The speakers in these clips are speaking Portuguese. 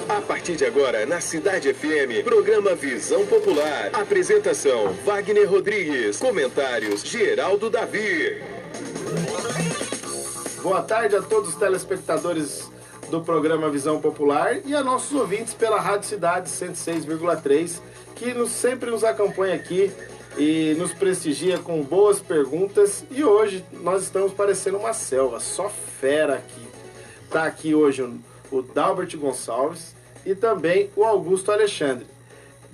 A partir de agora, na Cidade FM, programa Visão Popular. Apresentação, Wagner Rodrigues. Comentários, Geraldo Davi. Boa tarde a todos os telespectadores do programa Visão Popular e a nossos ouvintes pela Rádio Cidade 106,3, que sempre nos acompanha aqui e nos prestigia com boas perguntas. E hoje nós estamos parecendo uma selva, só fera aqui. Tá aqui hoje o Dalbert Gonçalves e também o Augusto Alexandre.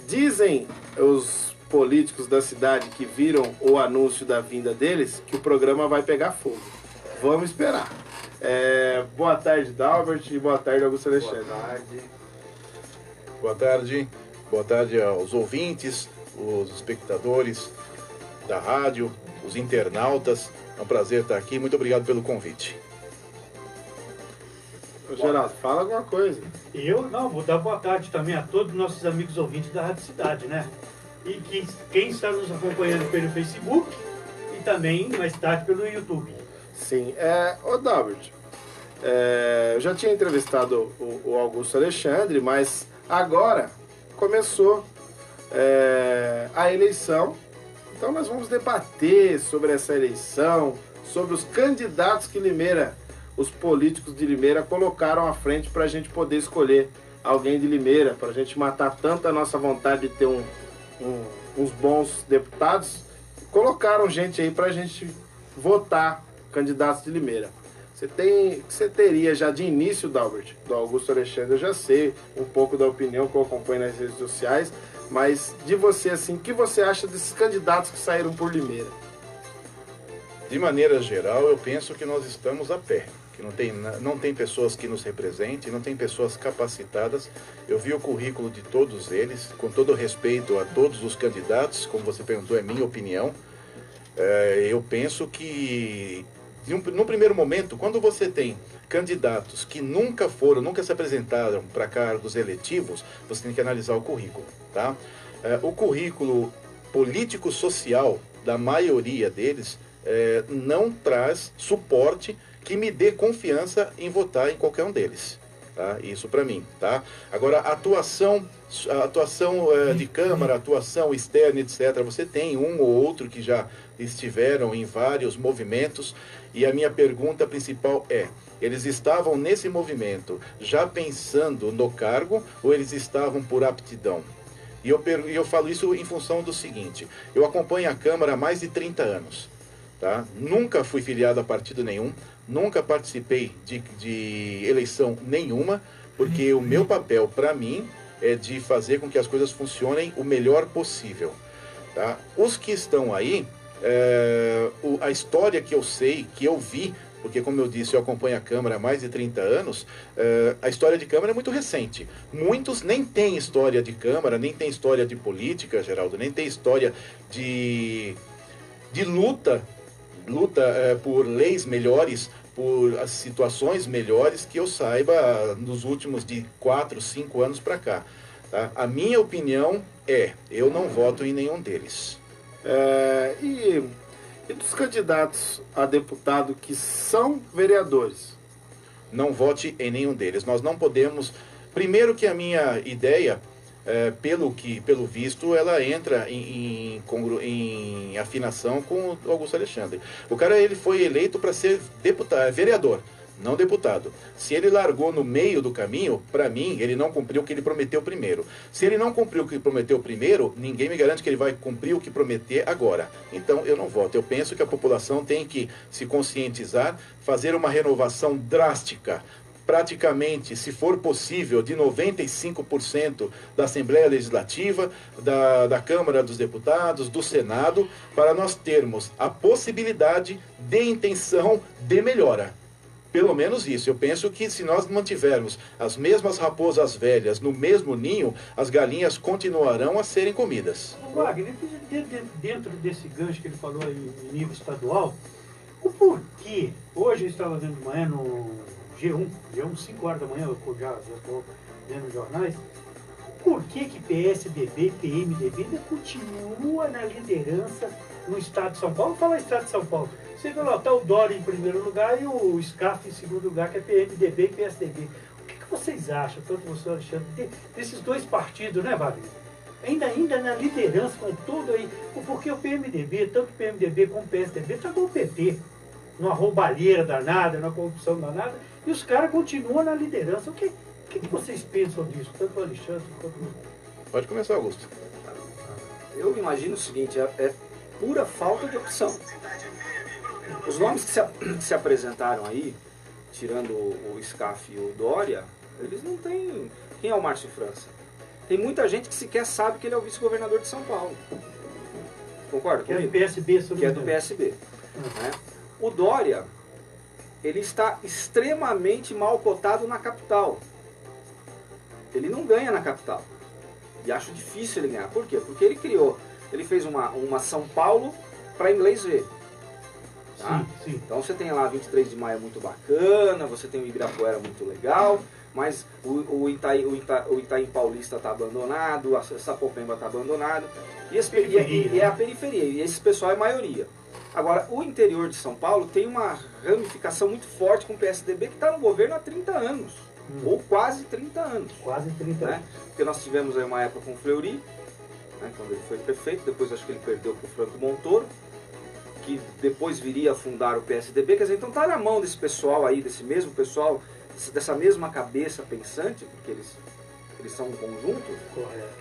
Dizem os políticos da cidade que viram o anúncio da vinda deles que o programa vai pegar fogo. Vamos esperar. Boa tarde, Dalbert, e boa tarde, Augusto Alexandre. Boa tarde. Boa tarde. Boa tarde aos ouvintes, os espectadores da rádio, os internautas. É um prazer estar aqui. Muito obrigado pelo convite. Geraldo, fala alguma coisa. Vou dar boa tarde também a todos os nossos amigos ouvintes da Rádio Cidade, né? E quem está nos acompanhando pelo Facebook e também mais tarde pelo YouTube. Sim, Dalbert, eu já tinha entrevistado o Augusto Alexandre, mas agora começou a eleição, então nós vamos debater sobre essa eleição, sobre os candidatos que os políticos de Limeira colocaram à frente para a gente poder escolher alguém de Limeira, para a gente matar tanto a nossa vontade de ter uns bons deputados. Colocaram gente aí para a gente votar candidatos de Limeira. Você teria já de início, Dalbert, do Augusto Alexandre, eu já sei um pouco da opinião que eu acompanho nas redes sociais, mas de você, assim, o que você acha desses candidatos que saíram por Limeira? De maneira geral, eu penso que nós estamos a pé, que não tem pessoas que nos representem, não tem pessoas capacitadas. Eu vi o currículo de todos eles, com todo respeito a todos os candidatos, como você perguntou, é minha opinião. Eu penso que, no primeiro momento, quando você tem candidatos que nunca se apresentaram para cargos eletivos, você tem que analisar o currículo, tá? O currículo político-social da maioria deles não traz suporte que me dê confiança em votar em qualquer um deles. Tá? Isso para mim, tá? Agora, a atuação de Câmara, atuação externa, etc. Você tem um ou outro que já estiveram em vários movimentos, e a minha pergunta principal eles estavam nesse movimento já pensando no cargo, ou eles estavam por aptidão? E eu falo isso em função do seguinte: eu acompanho a Câmara há mais de 30 anos. Tá? Nunca fui filiado a partido nenhum, nunca participei de eleição nenhuma, porque o meu papel, para mim, é de fazer com que as coisas funcionem o melhor possível. Tá? Os que estão aí, a história que eu sei, que eu vi, porque, como eu disse, eu acompanho a Câmara há mais de 30 anos, a história de Câmara é muito recente. Muitos nem têm história de Câmara, nem têm história de política, Geraldo, nem têm história de luta por leis melhores, por as situações melhores, que eu saiba nos últimos de 4, 5 anos para cá. Tá? A minha opinião eu não voto em nenhum deles. E dos candidatos a deputado que são vereadores? Não vote em nenhum deles. Nós não podemos... Primeiro que a minha ideia... pelo visto, ela entra em afinação com o Augusto Alexandre. O cara, ele foi eleito para ser vereador, não deputado. Se ele largou no meio do caminho, para mim, ele não cumpriu o que ele prometeu primeiro. Se ele não cumpriu o que prometeu primeiro, ninguém me garante que ele vai cumprir o que prometer agora. Então, eu não voto. Eu penso que a população tem que se conscientizar, fazer uma renovação drástica, praticamente, se for possível, de 95% da Assembleia Legislativa, da Câmara dos Deputados, do Senado, para nós termos a possibilidade de intenção de melhora. Pelo menos isso. Eu penso que se nós mantivermos as mesmas raposas velhas no mesmo ninho, as galinhas continuarão a serem comidas. Wagner, dentro desse gancho que ele falou aí em nível estadual, o porquê, hoje eu estava vendo de manhã no G1, 5 horas da manhã, eu já estou vendo jornais, por que PSDB e PMDB ainda continua na liderança no estado de São Paulo? Fala estado de São Paulo. Você vai lá, tá o Dória em primeiro lugar e o SCAF em segundo lugar, que é PMDB e PSDB. O que vocês acham, tanto você, Alexandre, desses dois partidos, né, Wagner? Ainda na liderança, com tudo aí, porque o PMDB, tanto o PMDB como o PSDB, está com o PT, numa roubalheira danada, numa corrupção danada, e os caras continuam na liderança. O que vocês pensam disso, tanto o Alexandre quanto o... Pode começar, Augusto. Eu imagino o seguinte, é pura falta de opção. Os nomes que se apresentaram aí, tirando o Scaff e o Dória, eles não têm... Quem é o Márcio França? Tem muita gente que sequer sabe que ele é o vice-governador de São Paulo. Concorda Que é do comigo? PSB, Que é do PSB. Né? O Dória, ele está extremamente mal cotado na capital. Ele não ganha na capital. E acho difícil ele ganhar. Por quê? Porque ele fez uma São Paulo para inglês ver. Tá? Sim. Então você tem lá 23 de maio muito bacana, você tem o Ibirapuera muito legal, mas o Itaim Paulista está abandonado, a Sapopemba está abandonado, e é a periferia, e esse pessoal é a maioria. Agora, o interior de São Paulo tem uma ramificação muito forte com o PSDB que está no governo há 30 anos, ou quase 30 anos. Quase 30 Né? anos. Porque nós tivemos aí uma época com o Fleury, né, quando ele foi prefeito, depois acho que ele perdeu para o Franco Montoro, que depois viria a fundar o PSDB, quer dizer, então está na mão desse pessoal aí, desse mesmo pessoal, dessa mesma cabeça pensante, porque eles são um conjunto,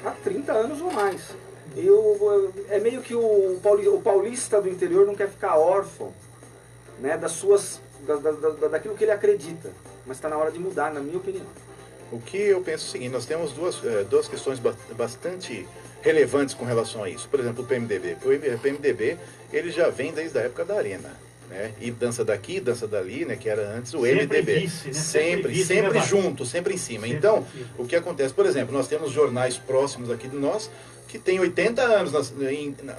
há 30 anos ou mais. É meio que o paulista do interior não quer ficar órfão, né, daquilo que ele acredita, mas está na hora de mudar, na minha opinião. O que eu penso é o seguinte, nós temos duas questões bastante relevantes com relação a isso. Por exemplo, o PMDB. O PMDB, ele já vem desde a época da Arena, né? E dança daqui, dança dali, né? Que era antes o Sempre MDB. vice, né? Sempre junto, sempre em cima. Sempre Então, em cima. o que acontece? Por exemplo, nós temos jornais próximos aqui de nós que tem 80 anos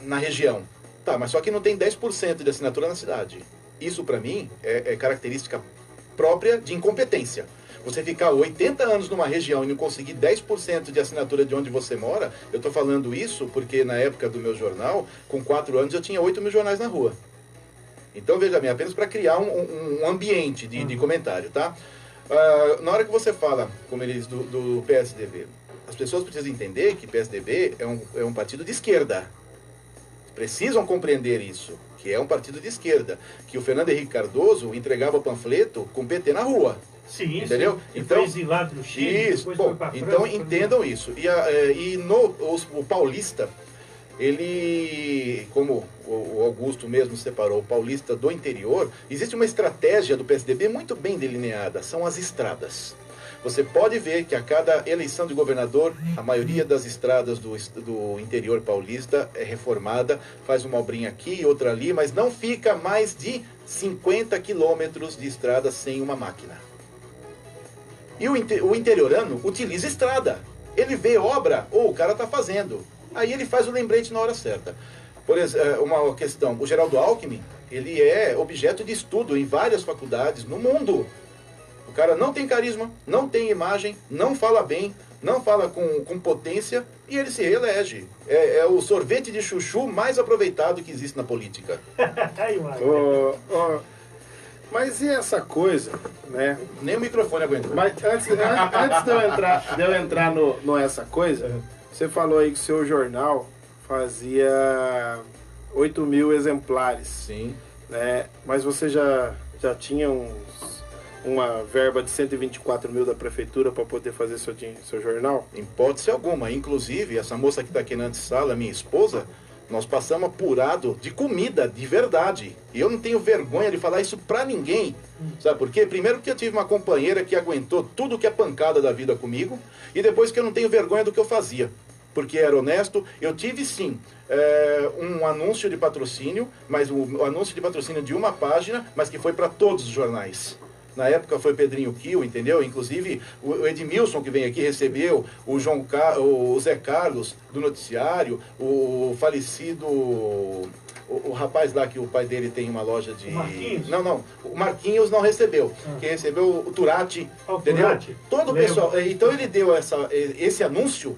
na região. Tá, mas só que não tem 10% de assinatura na cidade. Isso, para mim, é característica própria de incompetência. Você ficar 80 anos numa região e não conseguir 10% de assinatura de onde você mora, eu estou falando isso porque na época do meu jornal, com 4 anos eu tinha 8 mil jornais na rua. Então, veja bem, apenas para criar um ambiente de comentário, tá? Na hora que você fala, como eles, do PSDB, as pessoas precisam entender que PSDB é um partido de esquerda. Precisam compreender isso, que é um partido de esquerda. Que o Fernando Henrique Cardoso entregava panfleto com PT na rua. Sim, entendeu? Sim. Então, foi exilado no Chile, isso, depois bom, foi para França. então entendam isso. O paulista, ele, como o Augusto mesmo separou o paulista do interior, existe uma estratégia do PSDB muito bem delineada, são as estradas. Você pode ver que a cada eleição de governador, a maioria das estradas do interior paulista é reformada, faz uma obrinha aqui, outra ali, mas não fica mais de 50 quilômetros de estrada sem uma máquina. E o interiorano utiliza estrada. Ele vê obra, ou o cara está fazendo. Aí ele faz o lembrete na hora certa. Por exemplo, uma questão, o Geraldo Alckmin, ele é objeto de estudo em várias faculdades no mundo. O cara não tem carisma, não tem imagem, não fala bem, não fala com potência e ele se reelege. É o sorvete de chuchu mais aproveitado que existe na política. Aí, mano. Mas e essa coisa, né? Nem o microfone aguenta. Mas antes de eu entrar no essa coisa, você falou aí que o seu jornal fazia 8 mil exemplares. Sim. Né? Mas você já tinha uma verba de 124 mil da prefeitura para poder fazer seu jornal? Em hipótese alguma. Inclusive, essa moça que está aqui na antessala, minha esposa, nós passamos apurado de comida, de verdade. E eu não tenho vergonha de falar isso pra ninguém. Sabe por quê? Primeiro que eu tive uma companheira que aguentou tudo que é pancada da vida comigo. E depois que eu não tenho vergonha do que eu fazia. Porque era honesto. Eu tive sim um anúncio de patrocínio, mas o anúncio de patrocínio de uma página, mas que foi para todos os jornais. Na época foi Pedrinho Kiel, entendeu? Inclusive o Edmilson, que vem aqui, recebeu, o Zé Carlos, do noticiário, o falecido, o rapaz lá que o pai dele tem uma loja de... O Marquinhos? Não, o Marquinhos não recebeu. Quem recebeu, o Turati, entendeu? Turati. Todo o pessoal. Então ele deu esse anúncio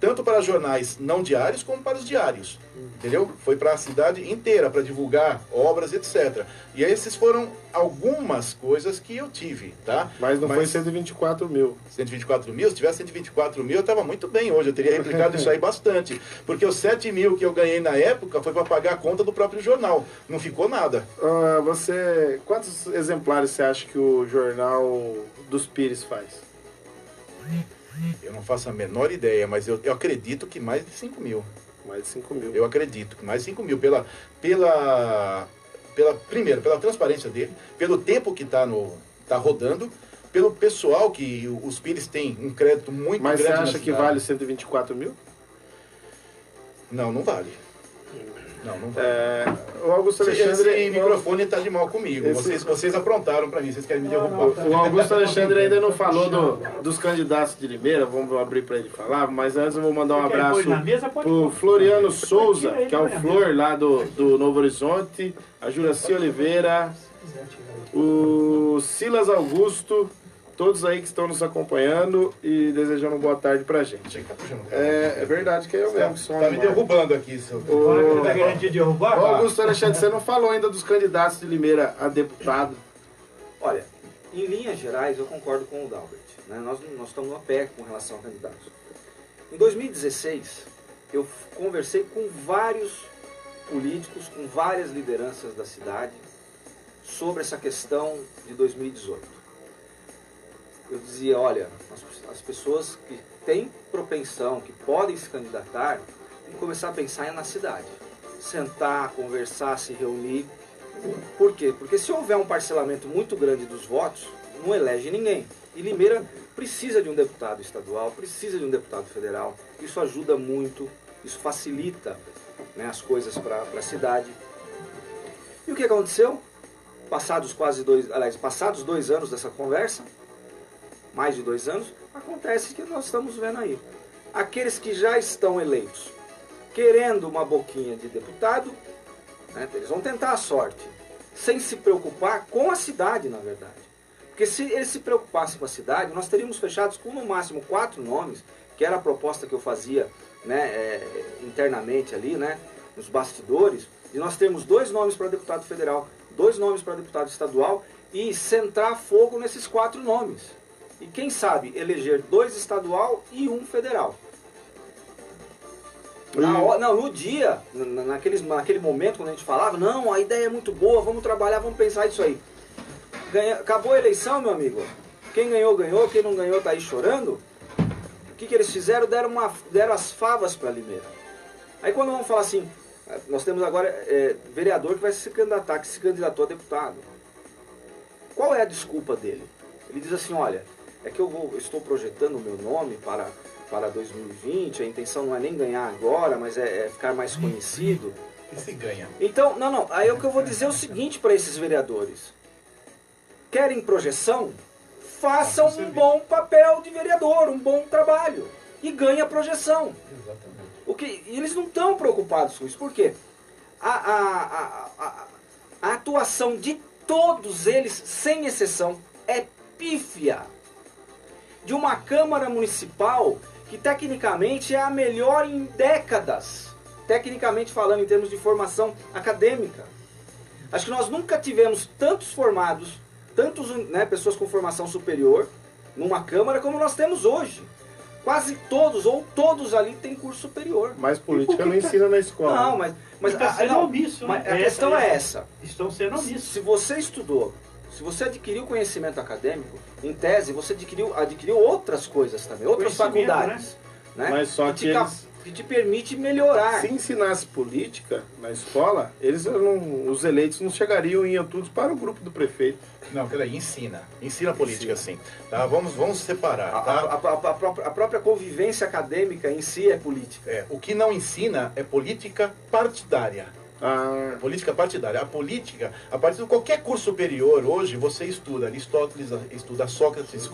tanto para jornais não diários como para os diários, entendeu? Foi para a cidade inteira, para divulgar obras, etc. E esses foram algumas coisas que eu tive, tá? Mas não foi 124 mil. 124 mil? Se tivesse 124 mil, eu estava muito bem hoje, eu teria replicado isso aí bastante. Porque os 7 mil que eu ganhei na época foi para pagar a conta do próprio jornal, não ficou nada. Quantos exemplares você acha que o jornal dos Pires faz? Eu não faço a menor ideia, mas eu acredito que mais de 5 mil. Mais de 5 mil. Eu acredito que mais de 5 mil. Primeiro, pela transparência dele, pelo tempo que tá rodando, pelo pessoal que os Pires têm um crédito muito Mas grande. você acha que vale 124 mil? Não, não vale. Não vale. O Augusto Alexandre... Esse microfone está de mal comigo. Vocês aprontaram para mim, vocês querem me derrubar. O Augusto Alexandre ainda não falou dos candidatos de Limeira, vamos abrir para ele falar, mas antes eu vou mandar um abraço pro Floriano Souza, que é o Flor lá do Novo Horizonte, a Juraci Oliveira, o Silas Augusto, todos aí que estão nos acompanhando e desejando uma boa tarde pra gente. É verdade que é eu mesmo que sou Tá me derrubando aqui, seu. Tá querendo te derrubar? Ô, Augusto Alexandre, você não falou ainda dos candidatos de Limeira a deputado. Olha, em linhas gerais eu concordo com o Dalbert. Né? Nós estamos a pé com relação a candidatos. Em 2016, eu conversei com vários políticos, com várias lideranças da cidade sobre essa questão de 2018. Eu dizia, olha, as pessoas que têm propensão, que podem se candidatar, tem que começar a pensar na cidade. Sentar, conversar, se reunir. Por quê? Porque se houver um parcelamento muito grande dos votos, não elege ninguém. E Limeira precisa de um deputado estadual, precisa de um deputado federal. Isso ajuda muito, isso facilita, né, as coisas para a cidade. E o que aconteceu? Passados 2 anos dessa conversa, mais de 2 anos, acontece que nós estamos vendo aí. Aqueles que já estão eleitos, querendo uma boquinha de deputado, né, eles vão tentar a sorte, sem se preocupar com a cidade, na verdade. Porque se eles se preocupassem com a cidade, nós teríamos fechados com no máximo 4 nomes, que era a proposta que eu fazia, né, internamente ali, né, nos bastidores, e nós temos 2 nomes para deputado federal, 2 nomes para deputado estadual, e centrar fogo nesses 4 nomes. E quem sabe eleger 2 estadual e 1 federal. No dia, naquele momento, quando a gente falava, não, a ideia é muito boa, vamos trabalhar, vamos pensar isso aí. Acabou a eleição, meu amigo. Quem ganhou, ganhou, quem não ganhou tá aí chorando. O que eles fizeram? Deram as favas para Limeira. Aí quando vamos falar assim, nós temos agora vereador que vai se candidatar, que se candidatou a deputado. Qual é a desculpa dele? Ele diz assim, olha, é que eu estou projetando o meu nome para 2020, a intenção não é nem ganhar agora, mas é ficar mais conhecido. E se ganha? Então, aí o que eu vou dizer é o seguinte para esses vereadores. Querem projeção? Façam um bom papel de vereador, um bom trabalho. E ganhe a projeção. Exatamente. E eles não estão preocupados com isso. Por quê? A atuação de todos eles, sem exceção, é pífia. De uma Câmara Municipal que tecnicamente é a melhor em décadas, tecnicamente falando, em termos de formação acadêmica. Acho que nós nunca tivemos tantos formados, pessoas com formação superior, numa Câmara como nós temos hoje. Quase todos, ou todos ali, têm curso superior. Mas política não ensina na escola. Não, mas está sendo omisso, né? a questão é essa. Estão sendo omissos. Se você estudou, se você adquiriu conhecimento acadêmico, em tese, você adquiriu outras coisas também, outras faculdades. Né? Mas só que que te permite melhorar. Se ensinasse política na escola, os eleitos não chegariam e iam todos para o grupo do prefeito. Não, peraí, ensina política sim. Tá? Vamos separar. Tá? A própria convivência acadêmica em si é política. O que não ensina é política partidária. Política partidária. A política, a partir de qualquer curso superior, hoje você estuda Aristóteles, estuda Sócrates,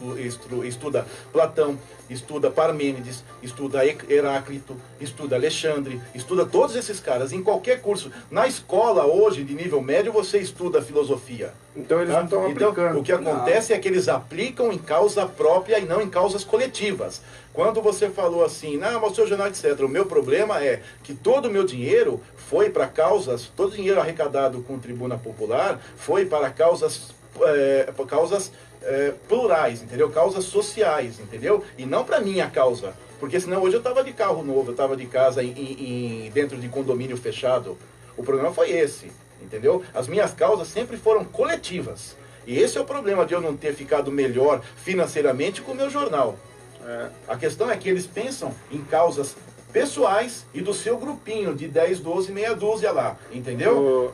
estuda Platão, estuda Parmênides, estuda Heráclito, estuda Alexandre, estuda todos esses caras em qualquer curso. Na escola hoje, de nível médio, você estuda filosofia. Então eles tá? não estão Então, aplicando. o que acontece é que eles aplicam em causa própria e não em causas coletivas. Quando você falou assim, não, mas o seu jornal, etc., o meu problema é que todo o meu dinheiro foi para causas, todo o dinheiro arrecadado com Tribuna Popular foi para causas, plurais, entendeu? Causas sociais, entendeu? E não para minha causa. Porque senão hoje eu estava de carro novo, eu estava de casa dentro de condomínio fechado. O problema foi esse, entendeu? As minhas causas sempre foram coletivas. E esse é o problema de eu não ter ficado melhor financeiramente com o meu jornal. A questão é que eles pensam em causas pessoais e do seu grupinho de 10, 12, meia dúzia lá, entendeu?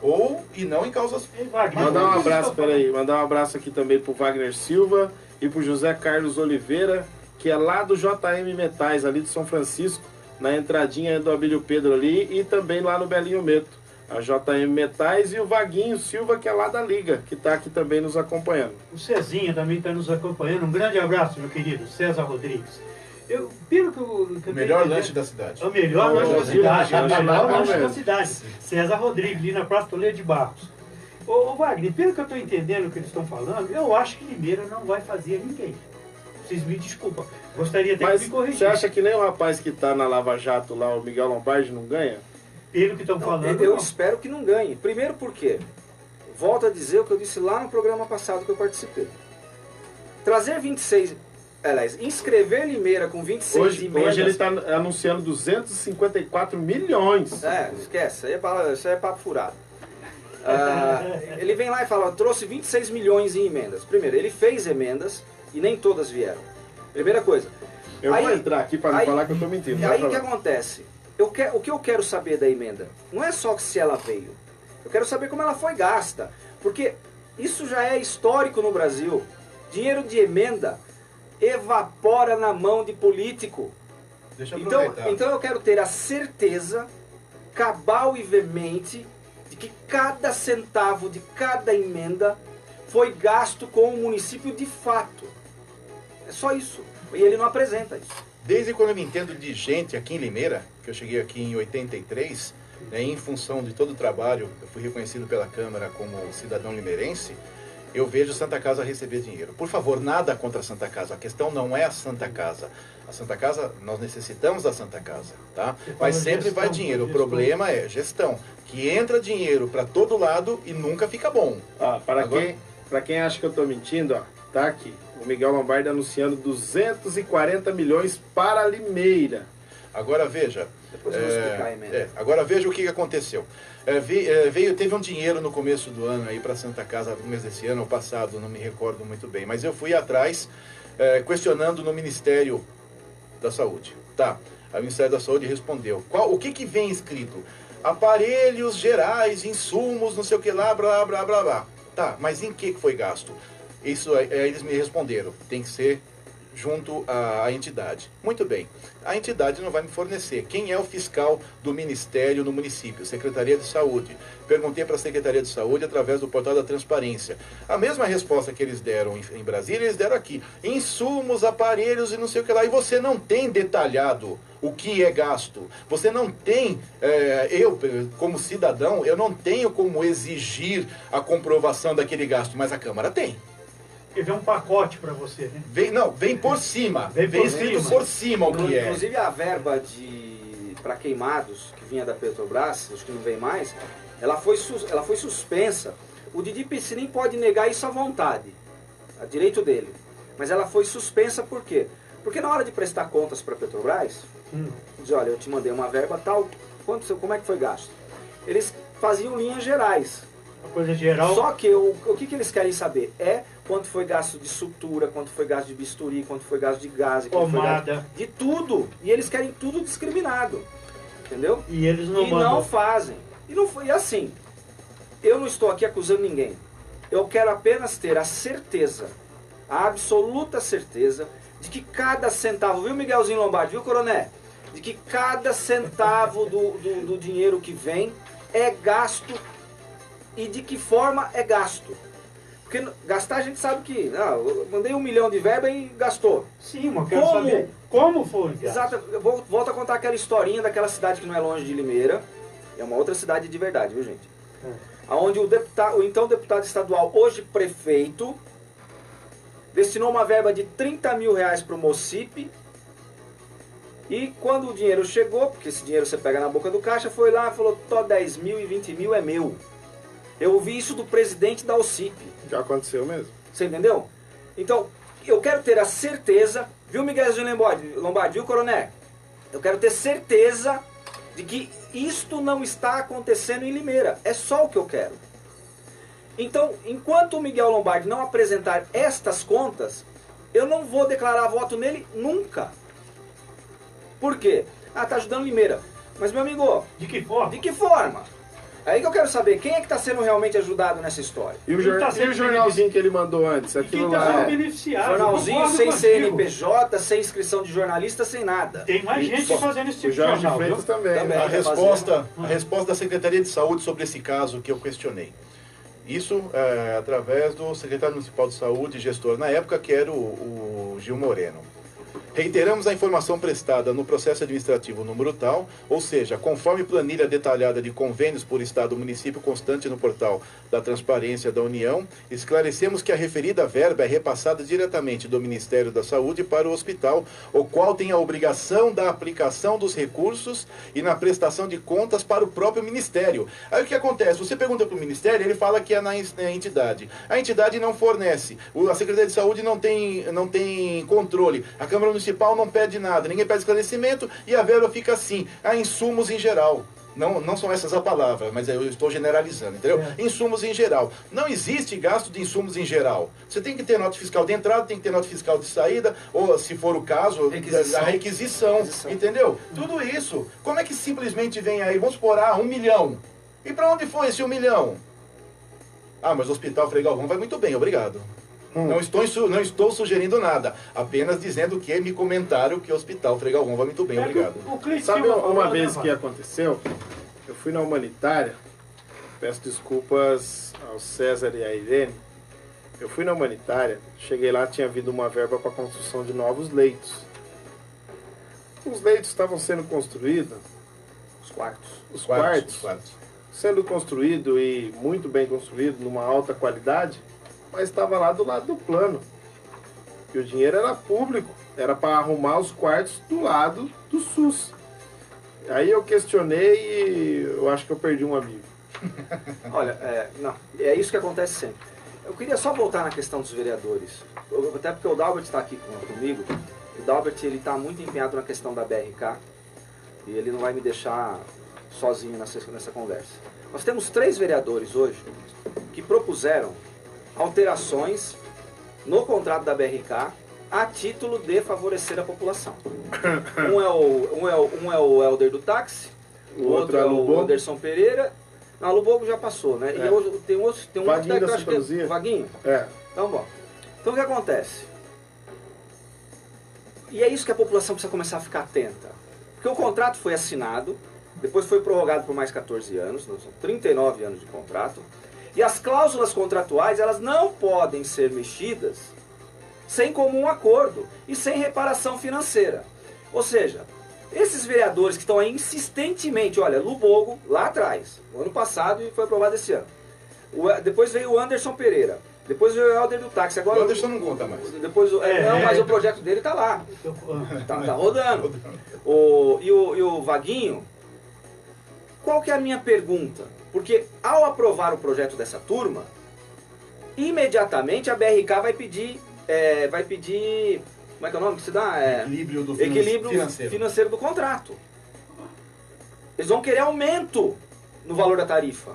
E não em causas... Mandar um abraço, peraí, mandar um abraço aqui também pro Wagner Silva e pro José Carlos Oliveira, que é lá do JM Metais, ali de São Francisco, na entradinha do Abílio Pedro ali, e também lá no Belinho Meto. A JM Metais e o Vaguinho Silva, que é lá da Liga, que está aqui também nos acompanhando. O Cezinha também está nos acompanhando. Um grande abraço, meu querido César Rodrigues. Pelo que eu melhor lanche da cidade. O melhor lanche da cidade. O melhor lanche da mesmo. cidade. César Rodrigues, ali na Praça Toledo de Barros. Ô Wagner, pelo que eu estou entendendo o que eles estão falando, eu acho que Limeira não vai fazer ninguém. Vocês me desculpam. Gostaria até Mas de me corrigir. você acha que nem o rapaz que está na Lava Jato lá, o Miguel Lombardi, não ganha? Pelo que estão falando, Eu não. espero que não ganhe. Primeiro porque, volto a dizer o que eu disse lá no programa passado que eu participei. Trazer 26... Aliás, inscrever Limeira com 26 Hoje ele está anunciando 254 milhões. Esquece, isso aí é papo furado. Ele vem lá e fala, trouxe 26 milhões em emendas. Primeiro, ele fez emendas e nem todas vieram. Primeira coisa. Eu vou entrar aqui para não falar que eu estou mentindo. E aí o que acontece? O que eu quero saber da emenda não é só se ela veio. Eu quero saber como ela foi gasta. Porque isso já é histórico no Brasil. Dinheiro de emenda evapora na mão de político. Deixa eu aproveitar. Então eu quero ter a certeza, cabal e veemente, de que cada centavo de cada emenda foi gasto com o município de fato. É só isso. E ele não apresenta isso. Desde quando eu me entendo de gente aqui em Limeira, que eu cheguei aqui em 83, né, em função de todo o trabalho, eu fui reconhecido pela Câmara como cidadão limeirense, eu vejo Santa Casa receber dinheiro. Por favor, nada contra a Santa Casa. A questão não é a Santa Casa. A Santa Casa, nós necessitamos da Santa Casa, tá? Mas sempre vai dinheiro. O problema é gestão, que entra dinheiro para todo lado e nunca fica bom. Para quem acha que eu estou mentindo, ó, tá aqui. O Miguel Lombardi anunciando 240 milhões para Limeira. Agora veja. Depois eu vou explicar a emenda. Agora veja o que aconteceu. Teve um dinheiro no começo do ano aí para Santa Casa, no mês desse ano ou passado, não me recordo muito bem, mas eu fui atrás questionando no Ministério da Saúde. Tá, o Ministério da Saúde respondeu. O que vem escrito? Aparelhos gerais, insumos, não sei o que lá, blá, blá, blá, blá. Tá, mas em que foi gasto? Isso aí eles me responderam, tem que ser junto à entidade. Muito bem, a entidade não vai me fornecer. Quem é o fiscal do Ministério no município? Secretaria de Saúde. Perguntei para a Secretaria de Saúde através do portal da transparência. A mesma resposta que eles deram em Brasília, eles deram aqui. Insumos, aparelhos e não sei o que lá. E você não tem detalhado o que é gasto. Você não tem, eu como cidadão, eu não tenho como exigir a comprovação daquele gasto, mas a Câmara tem. Porque vem um pacote para você, né? Vem por cima. Vem escrito por cima o que é. Inclusive a verba para queimados, que vinha da Petrobras, acho que não vem mais, ela foi suspensa. O Didi Piscinin pode negar isso à vontade, a direito dele. Mas ela foi suspensa por quê? Porque na hora de prestar contas para a Petrobras, diz, olha, eu te mandei uma verba tal, como é que foi gasto? Eles faziam linhas gerais. Uma coisa geral. Só que o que eles querem saber é quanto foi gasto de sutura, quanto foi gasto de bisturi, quanto foi gasto de gás, quanto foi gasto de tudo. E eles querem tudo discriminado. Entendeu? E eles não fazem. E assim, eu não estou aqui acusando ninguém. Eu quero apenas ter a certeza, a absoluta certeza, de que cada centavo, viu Miguelzinho Lombardi, viu Coroné? De que cada centavo do dinheiro que vem é gasto e de que forma é gasto. Porque gastar a gente sabe que, eu mandei 1 milhão de verba e gastou. Sim, mas eu quero saber como foi. Exato, eu volto a contar aquela historinha daquela cidade que não é longe de Limeira. É uma outra cidade de verdade, viu gente? onde o então deputado estadual, hoje prefeito, destinou uma verba de 30 mil reais para o Mocipe, e quando o dinheiro chegou, porque esse dinheiro você pega na boca do caixa, foi lá e falou, 10 mil e 20 mil é meu. Eu ouvi isso do presidente da OCIP. Já aconteceu mesmo. Você entendeu? Então, eu quero ter a certeza, viu, Miguel Lombardi, viu, Coronel? Eu quero ter certeza de que isto não está acontecendo em Limeira. É só o que eu quero. Então, enquanto o Miguel Lombardi não apresentar estas contas, eu não vou declarar voto nele nunca. Por quê? Ah, tá ajudando Limeira. Mas, meu amigo... De que forma? De que forma? Aí que eu quero saber, quem é que está sendo realmente ajudado nessa história? E o, e o jornalzinho que ele mandou antes? Aquilo Quem está lá... sendo beneficiado? Jornalzinho sem CNPJ, sem inscrição de jornalista, sem nada. Tem mais gente fazendo esse tipo de Jorge jornal, Freitas viu? também. Também. A resposta da Secretaria de Saúde sobre esse caso que eu questionei. Isso através do secretário municipal de saúde, gestor na época, que era o Gil Moreno. Reiteramos a informação prestada no processo administrativo número tal, ou seja, conforme planilha detalhada de convênios por Estado e município constante no portal da Transparência da União, esclarecemos que a referida verba é repassada diretamente do Ministério da Saúde para o hospital, o qual tem a obrigação da aplicação dos recursos e na prestação de contas para o próprio Ministério. Aí o que acontece? Você pergunta para o Ministério, ele fala que é na entidade. A entidade não fornece, a Secretaria de Saúde não tem controle, a Câmara Municipal não pede nada, ninguém pede esclarecimento e a verba fica assim, a insumos em geral. Não são essas as palavras, mas eu estou generalizando, entendeu? Insumos em geral. Não existe gasto de insumos em geral. Você tem que ter nota fiscal de entrada, tem que ter nota fiscal de saída, ou, se for o caso, a requisição, entendeu? Tudo isso. Como é que simplesmente vem aí, vamos supor, 1 milhão. E para onde foi esse 1 milhão? Ah, mas o Hospital Frei Galvão vai muito bem, obrigado. Não estou sugerindo nada, apenas dizendo que me comentaram que o Hospital Frei Galvão vai muito bem, obrigado. Sabe uma vez que aconteceu? Eu fui na Humanitária, peço desculpas ao César e à Irene. Eu fui na Humanitária, cheguei lá, tinha havido uma verba para a construção de novos leitos. Os leitos estavam sendo construídos, os quartos sendo construído e muito bem construído, numa alta qualidade, mas estava lá do lado do plano. E o dinheiro era público, era para arrumar os quartos do lado do SUS. Aí eu questionei e eu acho que eu perdi um amigo. Olha, não, é isso que acontece sempre. Eu queria só voltar na questão dos vereadores. Até porque o Dalbert está aqui comigo. O Dalbert está muito empenhado na questão da BRK e ele não vai me deixar sozinho nessa conversa. Nós temos 3 vereadores hoje que propuseram alterações no contrato da BRK a título de favorecer a população. Um é o Helder do táxi, o outro é o Anderson Pereira. Não, o Lubogo já passou, né? E hoje tem um outro Vaguinho que da eu acho que é Vaguinho? É. Então, bom. Então, o que acontece? E é isso que a população precisa começar a ficar atenta. Porque o contrato foi assinado, depois foi prorrogado por mais 14 anos, são 39 anos de contrato, e as cláusulas contratuais, elas não podem ser mexidas sem comum acordo e sem reparação financeira. Ou seja, esses vereadores que estão aí insistentemente, olha, Lubogo, lá atrás, no ano passado e foi aprovado esse ano. Depois veio o Anderson Pereira. Depois veio o Helder do táxi. Agora, o Anderson não conta mais. Depois, mas o projeto dele está lá. Tá rodando. E o Vaguinho, qual que é a minha pergunta? Porque ao aprovar o projeto dessa turma, imediatamente a BRK vai pedir como é que é o nome que se dá? Equilíbrio financeiro do contrato. Eles vão querer aumento no valor da tarifa.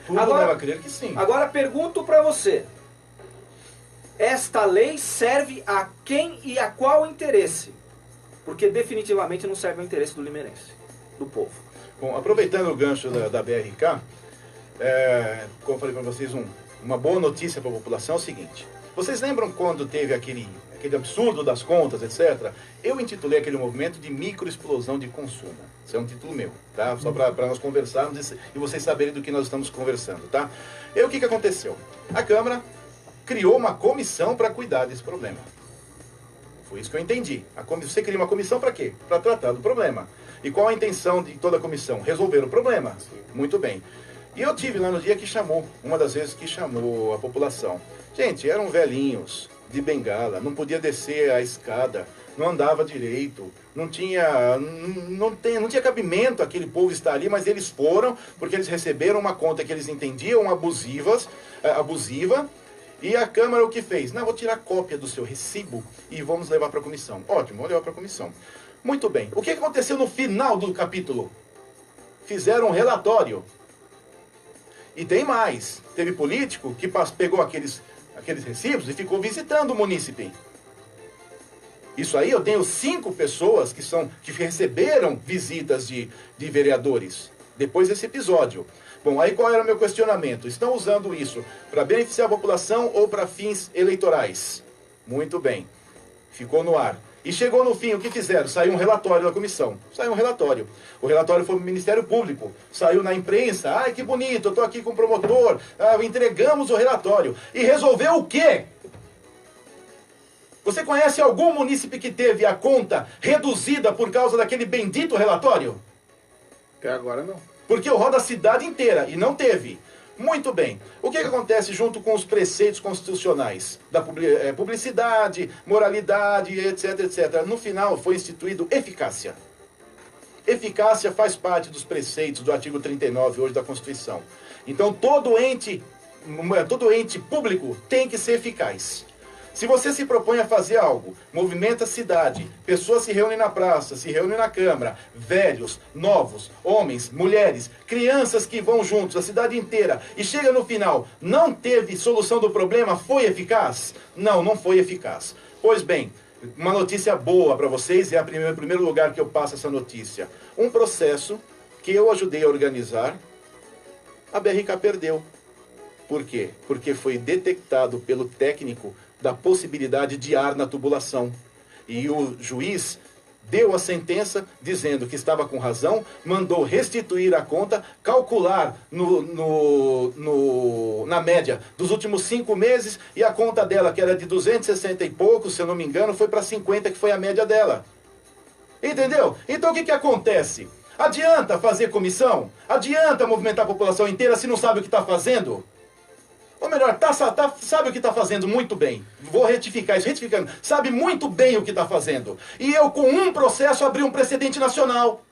Tudo leva a crer que sim. Agora pergunto para você. Esta lei serve a quem e a qual interesse? Porque definitivamente não serve ao interesse do limeirense, do povo. Bom, aproveitando o gancho da BRK, como eu falei para vocês, uma boa notícia para a população é o seguinte. Vocês lembram quando teve aquele absurdo das contas, etc.? Eu intitulei aquele movimento de microexplosão de consumo. Esse é um título meu, tá? Só para nós conversarmos e vocês saberem do que nós estamos conversando, tá? E o que aconteceu? A Câmara criou uma comissão para cuidar desse problema. Foi isso que eu entendi. Você cria uma comissão para quê? Para tratar do problema. E qual a intenção de toda a comissão? Resolver o problema. Muito bem. E eu tive lá no dia que chamou, uma das vezes que chamou a população. Gente, eram velhinhos, de bengala, não podia descer a escada, não andava direito, não tinha cabimento aquele povo estar ali, mas eles foram, porque eles receberam uma conta que eles entendiam abusiva, e a Câmara o que fez? Não, vou tirar cópia do seu recibo e vamos levar para a comissão. Ótimo, vamos levar para a comissão. Muito bem. O que aconteceu no final do capítulo? Fizeram um relatório. E tem mais. Teve político que pegou aqueles recibos e ficou visitando o munícipe. Isso aí eu tenho 5 pessoas que receberam visitas de vereadores depois desse episódio. Bom, aí qual era o meu questionamento? Estão usando isso para beneficiar a população ou para fins eleitorais? Muito bem. Ficou no ar. E chegou no fim, o que fizeram? Saiu um relatório da comissão. Saiu um relatório. O relatório foi para o Ministério Público. Saiu na imprensa. Ai, que bonito, eu estou aqui com o promotor. Entregamos o relatório. E resolveu o quê? Você conhece algum munícipe que teve a conta reduzida por causa daquele bendito relatório? Até agora não. Porque eu rodo a cidade inteira e não teve. Muito bem. O que acontece junto com os preceitos constitucionais? Da publicidade, moralidade, etc, etc. No final foi instituído eficácia. Eficácia faz parte dos preceitos do artigo 39 hoje da Constituição. Então todo ente público tem que ser eficaz. Se você se propõe a fazer algo, movimenta a cidade, pessoas se reúnem na praça, se reúnem na Câmara, velhos, novos, homens, mulheres, crianças que vão juntos, a cidade inteira, e chega no final, não teve solução do problema, foi eficaz? Não, não foi eficaz. Pois bem, uma notícia boa para vocês, é o primeiro lugar que eu passo essa notícia. Um processo que eu ajudei a organizar, a BRK perdeu. Por quê? Porque foi detectado pelo técnico da possibilidade de ar na tubulação. E o juiz deu a sentença dizendo que estava com razão, mandou restituir a conta, calcular na média dos últimos 5 meses, e a conta dela, que era de 260 e pouco, se eu não me engano, foi para 50, que foi a média dela. Entendeu? Então o que acontece? Adianta fazer comissão? Adianta movimentar a população inteira se não sabe o que está fazendo? Ou melhor, sabe o que está fazendo muito bem. Vou retificar isso, retificando. Sabe muito bem o que está fazendo. E eu, com um processo, abri um precedente nacional.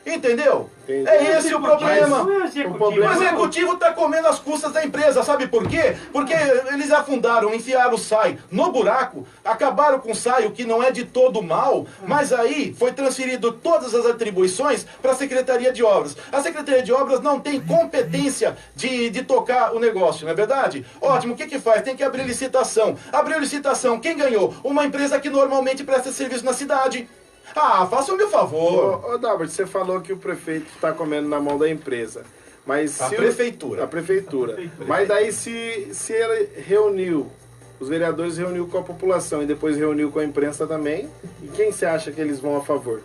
Entendeu? Entendi. É esse o problema. O O executivo está comendo as custas da empresa. Sabe por quê? Porque eles afundaram, enfiaram o SAI no buraco, acabaram com o SAI, o que não é de todo mal, mas aí foi transferido todas as atribuições para a Secretaria de Obras. A Secretaria de Obras não tem competência de tocar o negócio, não é verdade? Ótimo, o que faz? Tem que abrir licitação. Abriu licitação, quem ganhou? Uma empresa que normalmente presta serviço na cidade. Ah, faça o meu favor. Ô Dalbert, você falou que o prefeito está comendo na mão da empresa. Mas A prefeitura. A prefeitura. Mas daí se ele reuniu, os vereadores reuniu com a população e depois reuniu com a imprensa também, e quem você acha que eles vão a favor?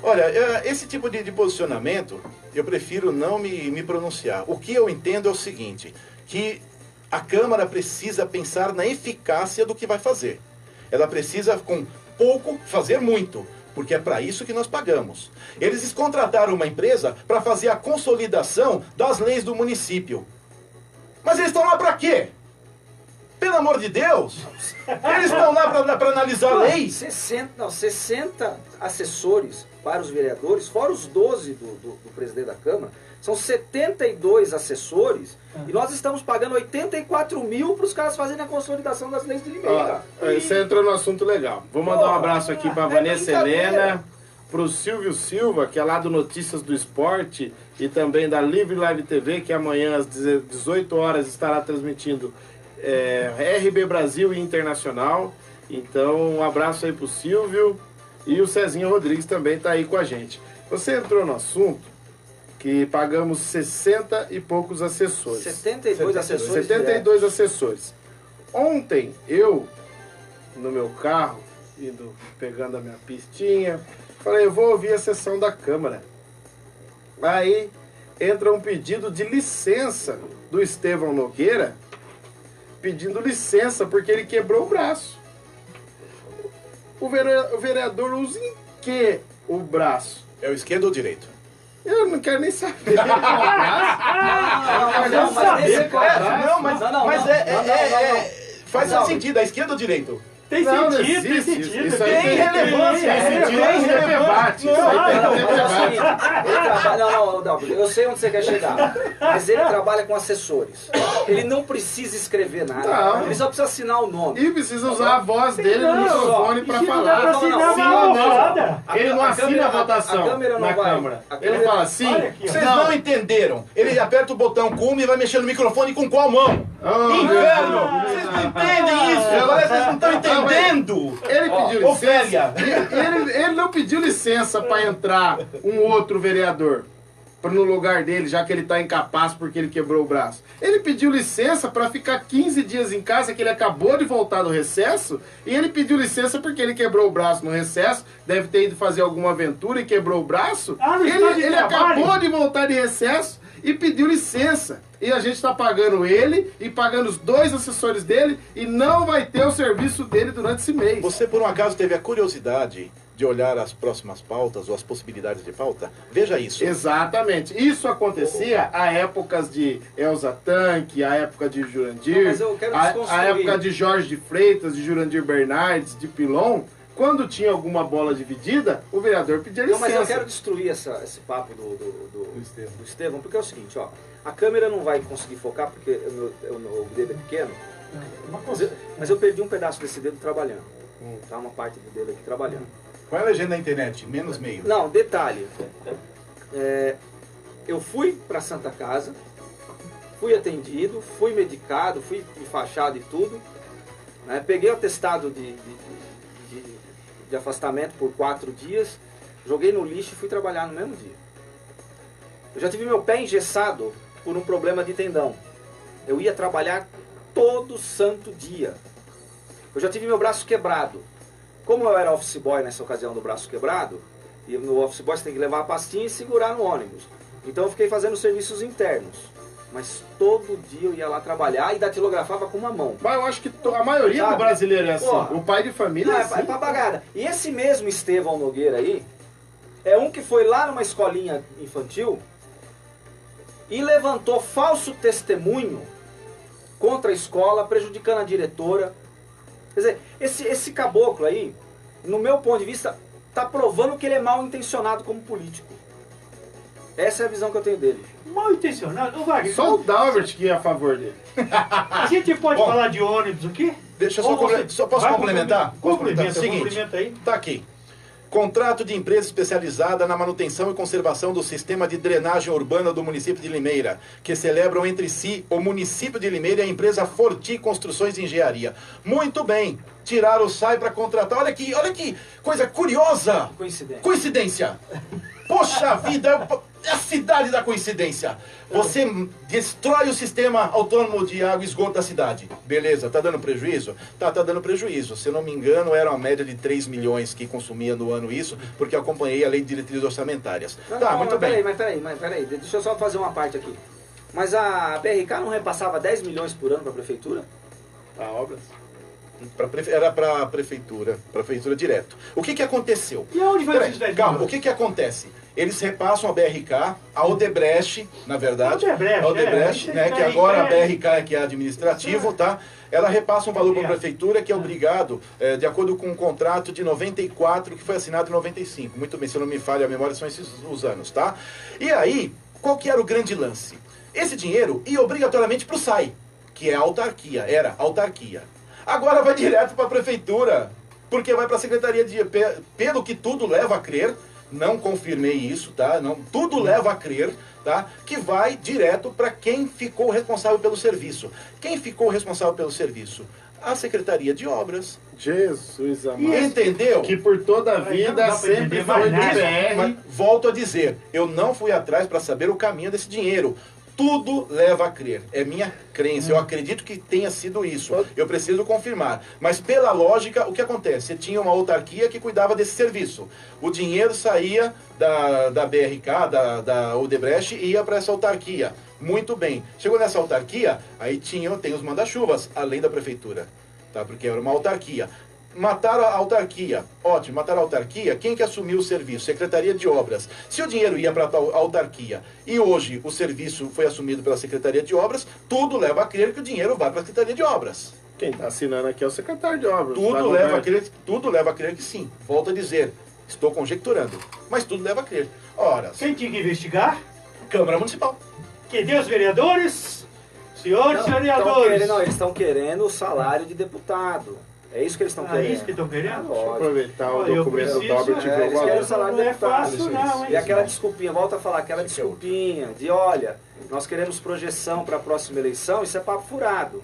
Olha, esse tipo de posicionamento, eu prefiro não me pronunciar. O que eu entendo é o seguinte, que a Câmara precisa pensar na eficácia do que vai fazer. Ela precisa, com pouco, fazer muito, porque é para isso que nós pagamos. Eles contrataram uma empresa para fazer a consolidação das leis do município. Mas eles estão lá para quê? Pelo amor de Deus! Eles estão lá para analisar leis. 60 assessores para os vereadores, fora os 12 do presidente da Câmara, são 72 assessores, e nós estamos pagando 84 mil para os caras fazerem a consolidação das leis de Limeira. Você entrou no assunto legal. Vou mandar um abraço aqui para a Vanessa Helena, para o Silvio Silva, que é lá do Notícias do Esporte, e também da Livre Live TV, que amanhã às 18 horas estará transmitindo RB Brasil e Internacional. Então, um abraço aí pro Silvio, e o Cezinha Rodrigues também está aí com a gente. Você entrou no assunto que pagamos 60 e poucos assessores. 72 assessores. 72 assessores. Ontem, eu, no meu carro, pegando a minha pistinha, falei, eu vou ouvir a sessão da Câmara. Aí, entra um pedido de licença do Estevão Nogueira, pedindo licença porque ele quebrou o braço. O vereador usa em que o braço? É o esquerdo ou o direito? Eu não quero nem saber. Faz sentido, a esquerda ou direito? Tem Não, não sentido, tem existe sentido. isso aí Tem relevância. Tem debate. Isso aí tem debate. Não, eu sei onde você quer chegar. Mas ele trabalha com assessores. Ele não precisa escrever nada. Não. Ele só precisa assinar o nome. E precisa usar a voz dele no Não, microfone pra e se não falar. dá pra assinar, Sim vai ou uma não. roda. Ele não A assina câmera- a votação a câmera não na vai. Câmara. A Ele câmera- fala assim. Olha aqui, ó. Vocês não entenderam. Ele aperta o botão cume e vai mexer no microfone com qual mão? Oh, Inferno! meu Deus. Vocês não entendem isso! Agora vocês não estão entendendo! Ele pediu Ofélia! licença. Ele não pediu licença pra entrar um outro vereador no lugar dele, já que ele tá incapaz porque ele quebrou o braço. Ele pediu licença pra ficar 15 dias em casa, que ele acabou de voltar do recesso, e ele pediu licença porque ele quebrou o braço no recesso, deve ter ido fazer alguma aventura e quebrou o braço. No estado de Ele trabalho. acabou de voltar de recesso e pediu licença. E a gente está pagando ele e pagando os 2 assessores dele e não vai ter o serviço dele durante esse mês. Você, por um acaso, teve a curiosidade de olhar as próximas pautas ou as possibilidades de pauta? Veja isso. Exatamente. Isso acontecia a épocas de Elza Tanque, a época de Jurandir, Não, mas eu quero a desconstruir. época de Jorge de Freitas, de Jurandir Bernardes, de Pilon. Quando tinha alguma bola dividida, o vereador pedia Não, licença. mas eu quero destruir esse papo do Estevão, porque é o seguinte, ó. A câmera não vai conseguir focar porque o dedo é pequeno, mas eu perdi um pedaço desse dedo trabalhando. Tá uma parte do dedo aqui trabalhando. Qual é a legenda da internet? Menos meio. Não, detalhe. Eu fui para Santa Casa, fui atendido, fui medicado, fui enfaixado e tudo. Né? Peguei o atestado de afastamento por 4 dias, joguei no lixo e fui trabalhar no mesmo dia. Eu já tive meu pé engessado por um problema de tendão. Eu ia trabalhar todo santo dia. Eu já tive meu braço quebrado. Como eu era office boy nessa ocasião do braço quebrado, e no office boy você tem que levar a pastinha e segurar no ônibus. Então eu fiquei fazendo serviços internos. Mas todo dia eu ia lá trabalhar e datilografava com uma mão. Mas eu acho que a maioria Sabe? do brasileiro é assim. Porra. O pai de família Não, é é assim. papagada. E esse mesmo Estevão Nogueira aí, é um que foi lá numa escolinha infantil e levantou falso testemunho contra a escola, prejudicando a diretora. Quer dizer, esse caboclo aí, no meu ponto de vista, está provando que ele é mal intencionado como político. Essa é a visão que eu tenho dele. Mal intencionado. Ô, Wagner, Só o Dalbert que é a favor dele. a gente pode Bom, falar de ônibus aqui? Deixa eu só, Ou você- só posso vai complementar? Complementa, Seguinte, complementa aí. tá aqui. Contrato de empresa especializada na manutenção e conservação do sistema de drenagem urbana do município de Limeira, que celebram entre si o município de Limeira e a empresa Forti Construções e Engenharia. Muito bem, tiraram o SAI para contratar. Olha que coisa curiosa. Coincidência. Coincidência. Poxa vida, é a cidade da coincidência. Você destrói o sistema autônomo de água e esgoto da cidade. Beleza, tá dando prejuízo? Tá dando prejuízo. Se eu não me engano, era uma média de 3 milhões que consumia no ano isso, porque eu acompanhei a lei de diretrizes orçamentárias. Muito bem. Mas peraí, deixa eu só fazer uma parte aqui. Mas a BRK não repassava 10 milhões por ano para a prefeitura? A obras. Era para a prefeitura direto. O que aconteceu? E aonde vai Peraí, esses 10 calma, o milhões? que acontece? Eles repassam a BRK, a Odebrecht, na verdade. A Odebrecht, né, que agora a BRK é que é administrativo, tá? Ela repassa um valor para a prefeitura que é obrigado, de acordo com um contrato de 94, que foi assinado em 95. Muito bem, se eu não me falha a memória, são esses os anos, tá? E aí, qual que era o grande lance? Esse dinheiro ia obrigatoriamente para o SAI, que é a autarquia, era autarquia. Agora vai direto para a prefeitura, porque vai para a secretaria de... Pelo que tudo leva a crer, não confirmei isso, tá? Não, tudo leva a crer, tá? Que vai direto para quem ficou responsável pelo serviço. Quem ficou responsável pelo serviço? A Secretaria de Obras. Jesus amado. Entendeu? Que por toda a Mas não vida dá pra sempre entender foi mais do nada. Mas PR. volto a dizer, eu não fui atrás para saber o caminho desse dinheiro. Tudo leva a crer. É minha crença. Eu acredito que tenha sido isso. Eu preciso confirmar. Mas pela lógica, o que acontece? Você tinha uma autarquia que cuidava desse serviço. O dinheiro saía da BRK, da Odebrecht, e ia para essa autarquia. Muito bem. Chegou nessa autarquia, aí tem os manda-chuvas, além da prefeitura. Tá? Porque era uma autarquia. mataram a autarquia. Ótimo, mataram a autarquia. Quem que assumiu o serviço? Secretaria de Obras. Se o dinheiro ia para a autarquia e hoje o serviço foi assumido pela Secretaria de Obras, tudo leva a crer que o dinheiro vai para a Secretaria de Obras. Quem está assinando aqui é o secretário de obras. Tudo leva a crer que sim. Volto a dizer, estou conjecturando, mas tudo leva a crer. Ora, Quem tinha que investigar? Câmara Municipal. Que Deus, vereadores, senhores vereadores. Eles estão querendo o salário de deputado. É isso que eles estão É querendo. isso que estão querendo? Lógico. Aproveitar o Olha, eu documento do preciso- Albert É, eles querem o salário Não de é deputado. fácil não, E hein? aquela desculpinha, volta a falar, aquela desculpinha de, olha, nós queremos projeção para a próxima eleição, isso é papo furado.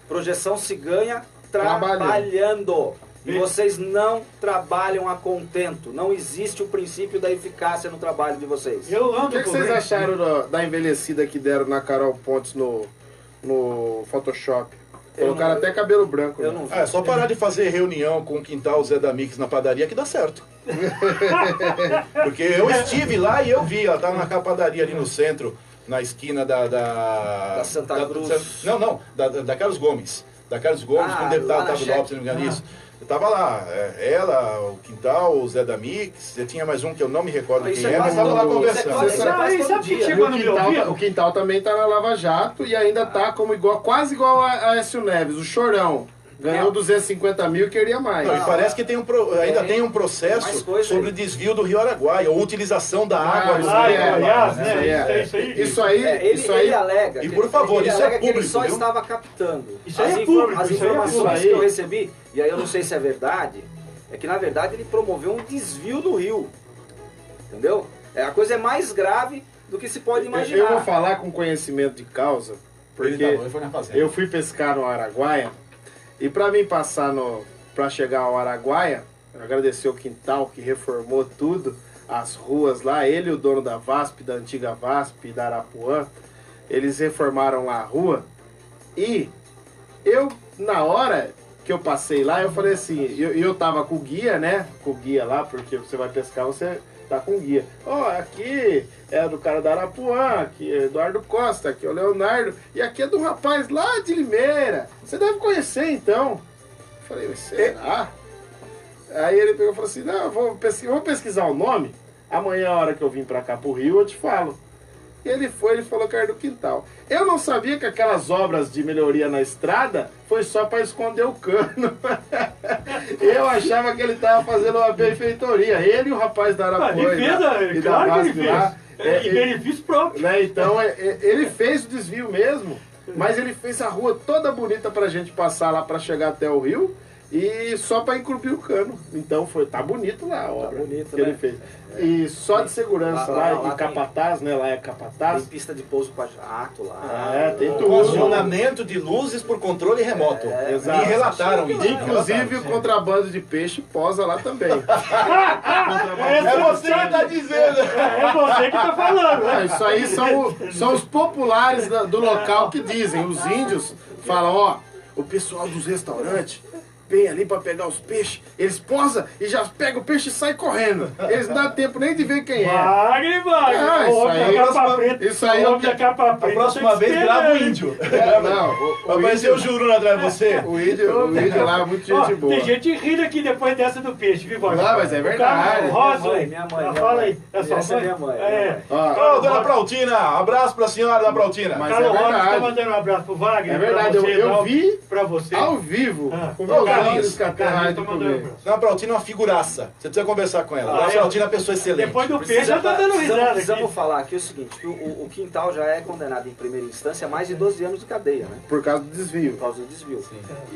Projeção se ganha trabalhando. E vocês não trabalham a contento. Não existe o princípio da eficácia no trabalho de vocês. Eu O ando que com vocês ele. acharam da envelhecida que deram na Carol Pontes no Photoshop? Colocaram até cabelo branco. Eu né? não vi. É só parar de fazer reunião com o quintal Zé da Mix na padaria que dá certo. Porque eu estive lá e eu vi, ela estava naquela padaria ali no centro, na esquina Da Santa Cruz. Da Carlos Gomes. Da Carlos Gomes, com o lá deputado na Otávio Cheque. Lopes, se não me engano isso. Eu tava lá, ela, o quintal, o Zé da Mix, eu tinha mais um que eu não me recordo Isso quem é é, mas quase tava lá todo- conversando. isso é quase todo Sabe que dia. chegou E no meu o ouvido? quintal também tá na Lava Jato e ainda tá como quase igual a Écio Neves, o Chorão. Ganhou 250 mil e queria mais. Não, e parece que ainda tem um mais processo coisa sobre aí. desvio do Rio Araguaia, ou utilização da água do Rio Ai, Araguaia. Goiás, né? né? Isso aí. Isso aí. Ele alega. E que- por favor, ele isso é alega que ele público, só viu? estava captando. Isso aí é público, As isso aí é informações público. que eu recebi, e aí eu não sei se é verdade, é que na verdade ele promoveu um desvio do rio. Entendeu? A coisa é mais grave do que se pode imaginar. Eu vou falar com conhecimento de causa, porque Ele foi na fazenda. eu fui pescar no Araguaia e para mim passar para chegar ao Araguaia, eu agradecer o quintal que reformou tudo, as ruas lá, ele e o dono da VASP, da antiga VASP, da Arapuã, eles reformaram lá a rua e eu, na hora que eu passei lá, eu falei assim, eu tava com o guia, né, com o guia lá, porque você vai pescar, você tá com o guia. Ó, aqui é do cara da Arapuã, aqui é Eduardo Costa, aqui é o Leonardo, e aqui é do rapaz lá de Limeira. Você deve conhecer, então. Eu falei, mas será? Aí ele pegou e falou assim, não, eu vou pesquisar o nome, amanhã, a hora que eu vim pra cá pro Rio, eu te falo. E ele falou que era do quintal. Eu não sabia que aquelas obras de melhoria na estrada foi só para esconder o cano. Eu achava que ele estava fazendo uma benfeitoria. Ele e o rapaz da Arapuã e da claro que VASP ele lá. fez. E benefício próprio. Né, então, ele fez o desvio mesmo, mas ele fez a rua toda bonita pra gente passar lá para chegar até o rio. E só para encrupir o cano. Então tá bonito lá a obra bonito, que né? ele fez. E só de segurança lá, lá e capataz, né? Lá é Tem capataz. pista de pouso para jato lá. É, tem O tudo. acionamento de luzes por controle remoto. exato. Me relataram isso. Inclusive o contrabando de peixe posa lá também. É você que está dizendo. É você que tá falando, Ah, né? isso aí são os populares do local que dizem. Os índios falam, ó, o pessoal dos restaurantes vem ali pra pegar os peixes, eles posam e já pegam o peixe e saem correndo. Eles não dão tempo nem de ver quem é. Wagner, Ah, isso Homem aí- da capa preta. isso aí Homem da capa A preta. próxima tem que vez ser, grava o né? índio. Não, Vai aparecer o Juruna atrás de você. o índio lá é muito Ó, gente boa. tem gente rindo aqui depois dessa do peixe, viu, Wagner? Não, mas é O verdade. cara, o Rosa, Minha mãe, ah, minha fala mãe. aí. É sua Essa é minha mãe, É. Ó, Ô, dona Prautina, abraço pra senhora da Prautina. Mas Carlos é Rosa verdade. tá mandando um abraço pro Wagner. É verdade, pra você, eu vi pra você. ao vivo, Ah. com meus Carlinhos, olhos Carlinhos catarrais tá de mandando um comer. abraço. Dona Prautina é uma figuraça. Você precisa conversar com ela. Ah, Dona é? Prautina é uma pessoa excelente. Depois do peixe, eu tô dando risada aqui. Precisamos falar aqui o seguinte, que o Quintal já é condenado em primeira instância a mais de 12 anos de cadeia, né? Por causa do desvio. Por causa do desvio.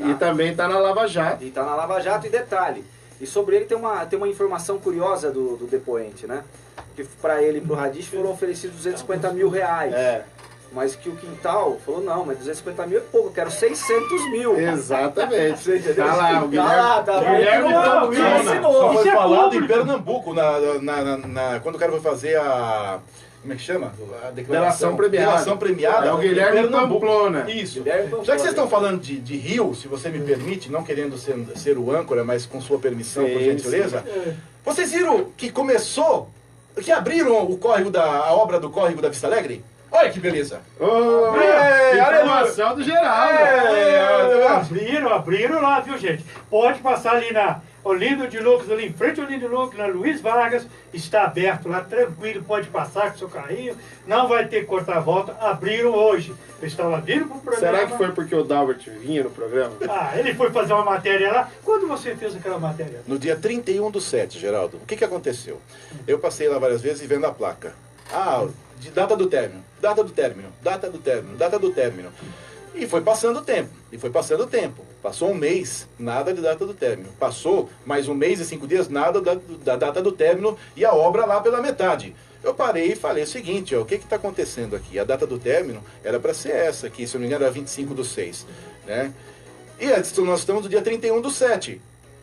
E também tá na Lava Jato. E tá na Lava Jato, e detalhe, e sobre ele tem uma informação curiosa do depoente, né? Que para ele e pro Radish foram oferecidos 250 mil reais. É, Mas que o Quintal falou, não, mas 250 mil é pouco, eu quero 600 mil. exatamente. Você entendeu? Tá lá, o Guilherme, tá Guilherme Não, Pampona. ensinou. Só foi Isso é falado público. em Pernambuco, quando o cara foi fazer a... Como é que chama? A Delação premiada. Delação premiada. É o Guilherme em Pernambuco. Pamplona. Isso. Guilherme Já Pamplona. que vocês estão falando de rio, se você me permite, não querendo ser o âncora, mas com sua permissão, por Sim, gentileza. Vocês viram que começou, que abriram a obra do córrego da Vista Alegre? Olha que beleza. Informação do Geraldo. Abriram lá, viu, gente? Pode passar ali na Olindo de Lucas, ali em frente ao Olindo de Lucas, na Luiz Vargas, está aberto lá, tranquilo, pode passar com seu carrinho, não vai ter que cortar a volta. Abriram hoje. Eu estava vindo pro programa. Será que foi porque o Dalbert vinha no programa? Ah, ele foi fazer uma matéria lá. Quando você fez aquela matéria? No dia 31/7, Geraldo, o que aconteceu? Eu passei lá várias vezes e vendo a placa. De data do término, data do término, data do término, data do término. E foi passando o tempo, Passou um mês, nada de data do término. Passou mais um mês e 5 dias, nada da data do término e a obra lá pela metade. Eu parei e falei o seguinte, ó, o que está acontecendo aqui? A data do término era para ser essa aqui, se eu não me engano era 25/6, né? E nós estamos no dia 31/7.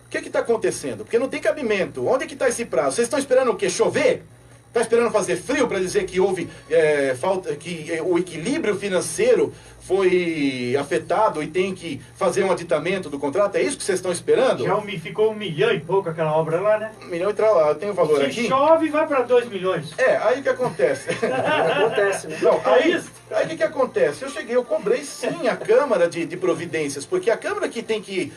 O que está acontecendo? Porque não tem cabimento. Onde é que está esse prazo? Vocês estão esperando o quê? Chover? Está esperando fazer frio para dizer que houve que o equilíbrio financeiro foi afetado e tem que fazer um aditamento do contrato? É isso que vocês estão esperando? Já ficou 1 milhão e pouco aquela obra lá, né? 1 milhão e lá, tem o valor Se aqui? chove, vai para 2 milhões. Aí o que acontece? Acontece, né? Não, aí isso. o que acontece? Eu cobrei sim a Câmara de Providências, porque a Câmara que tem que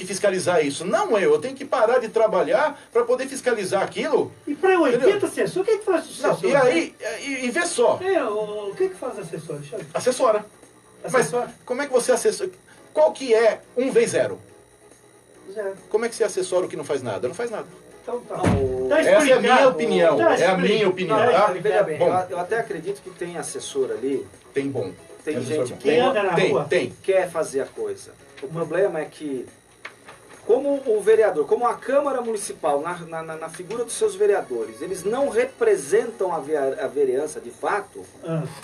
fiscalizar isso, não eu tenho que parar de trabalhar para poder fiscalizar aquilo. E para 80 assessores, o que faz o assessor? Não, e aí, e vê só, O que faz assessor, Alexandre? assessora. Assessora? Mas como é que você assessora? Qual que é 1 vezes 0? Zero. Como é que você assessora o que não faz nada? Não faz nada. Então tá. Não, Essa é a minha explicado. opinião. Tá É a minha explicado. opinião, Não, tá? veja bem, Bom. eu até acredito que tem assessor ali, Tem bom. tem Assessor gente bom. que Quem anda na rua? Tem. quer fazer a coisa. O problema é que, como o vereador, como a Câmara Municipal, na figura dos seus vereadores, eles não representam a vereança de fato,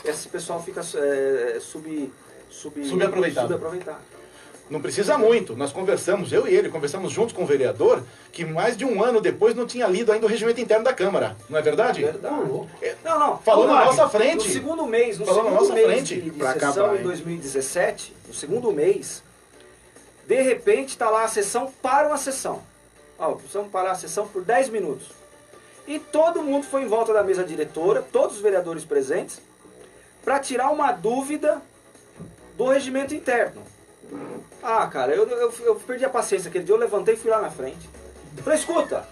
esse pessoal fica Subaproveitado. Não precisa muito. Nós conversamos, eu e ele, conversamos juntos com o vereador, que mais de 1 ano depois não tinha lido ainda o regimento interno da Câmara. Não é verdade? Verdade. Não. Falou na Wagner, nossa frente. No segundo mês, Falou na nossa frente. de Pra sessão acabar, em hein? 2017, no segundo mês, de repente está lá a sessão, para uma sessão. Precisamos parar a sessão por 10 minutos. E todo mundo foi em volta da mesa diretora, todos os vereadores presentes, para tirar uma dúvida do regimento interno. Cara, eu perdi a paciência aquele dia, eu levantei e fui lá na frente. Falei, escuta,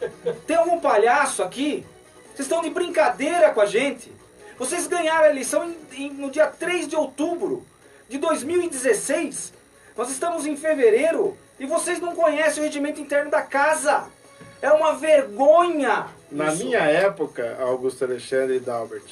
tem algum palhaço aqui? Vocês estão de brincadeira com a gente? Vocês ganharam a eleição no dia 3 de outubro de 2016. Nós estamos em fevereiro e vocês não conhecem o regimento interno da casa. É uma vergonha. Na isso. minha época, Augusto Alexandre e Dalbert,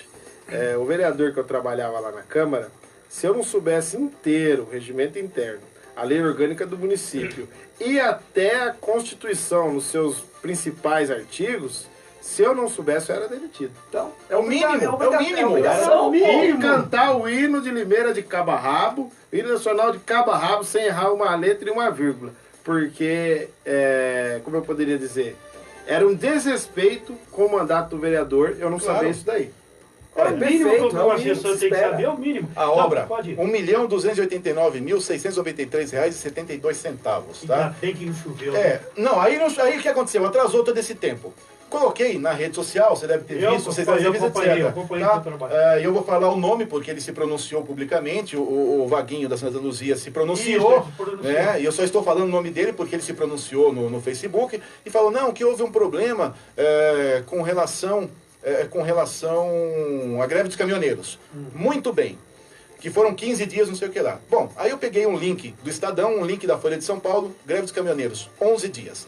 o vereador que eu trabalhava lá na Câmara, se eu não soubesse inteiro o regimento interno, a lei orgânica do município e até a Constituição nos seus principais artigos, se eu não soubesse, eu era demitido. Então, É o mínimo, é o mínimo. obrigação, E cantar o hino de Limeira de cabo a rabo, o hino nacional de cabo a rabo, sem errar uma letra e uma vírgula. Porque, como eu poderia dizer, era um desrespeito com o mandato do vereador eu não Claro. saber isso daí. É o mínimo que perfeito, o é o mínimo assessor que tem que espera. saber, é o mínimo. A Não, obra, pode ir. R$1.289.693,72, tá? Ainda bem que não choveu. né? Aí o que aconteceu? Atrasou todo esse tempo. Coloquei na rede social, você deve ter Eu visto, vocês acompanhei, devem ter visto, eu etc. acompanhei Tá? o seu trabalho. Eu vou falar o nome, porque ele se pronunciou publicamente, o Vaguinho da Santa Luzia se pronunciou, Isso, ele se pronunciou. né? E eu só estou falando o nome dele porque ele se pronunciou no Facebook e falou, não, que houve um problema com relação à greve dos caminhoneiros. Muito bem. Que foram 15 dias, não sei o que lá. Bom, aí eu peguei um link do Estadão, um link da Folha de São Paulo, greve dos caminhoneiros, 11 dias.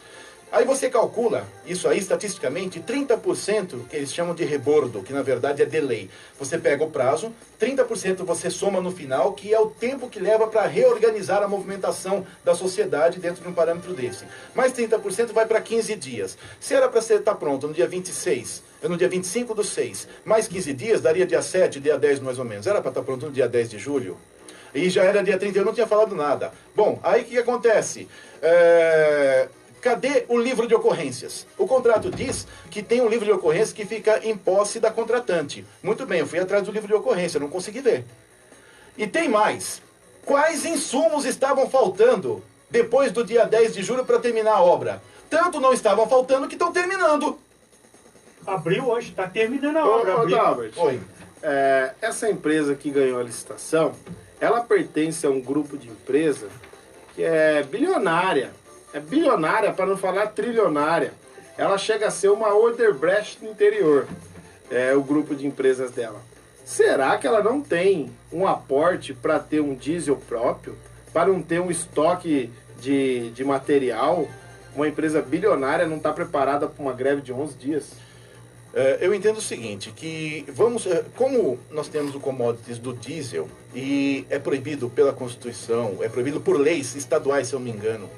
Aí você calcula, isso aí estatisticamente, 30% que eles chamam de rebordo, que na verdade é delay. Você pega o prazo, 30% você soma no final, que é o tempo que leva para reorganizar a movimentação da sociedade dentro de um parâmetro desse. Mais 30% vai para 15 dias. Se era para estar pronto no dia 26, no dia 25/6, mais 15 dias, daria dia 7, dia 10 mais ou menos. Era para estar pronto no dia 10 de julho. E já era dia 30, eu não tinha falado nada. Bom, aí o que acontece? Cadê o livro de ocorrências? O contrato diz que tem um livro de ocorrências que fica em posse da contratante. Muito bem, eu fui atrás do livro de ocorrência, não consegui ver. E tem mais. Quais insumos estavam faltando depois do dia 10 de julho para terminar a obra? Tanto não estavam faltando que estão terminando. Abriu hoje, está terminando a Ô, obra. ô abriu. Dalbert, Oi. essa empresa que ganhou a licitação, ela pertence a um grupo de empresa que é bilionária. É bilionária, para não falar trilionária. Ela chega a ser uma Odebrecht do interior, o grupo de empresas dela. Será que ela não tem um aporte para ter um diesel próprio? Para não ter um estoque de material? Uma empresa bilionária não está preparada para uma greve de 11 dias? Eu entendo o seguinte, que como nós temos o commodities do diesel e é proibido pela Constituição, é proibido por leis estaduais, se eu não me engano,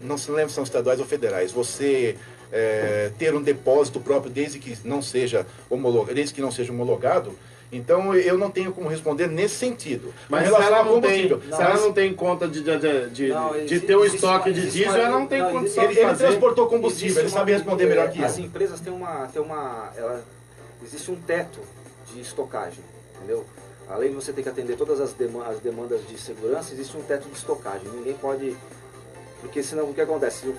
não se lembra se são estaduais ou federais, você ter um depósito próprio desde que não seja homologado, então eu não tenho como responder nesse sentido. Mas se ela não tem conta de ter um estoque de diesel, ela não tem condição de fazer. Ele transportou combustível, ele sabe responder melhor que eu. As empresas existe um teto de estocagem, entendeu? Além de você ter que atender todas as demandas de segurança, existe um teto de estocagem. Ninguém pode... Porque senão o que acontece?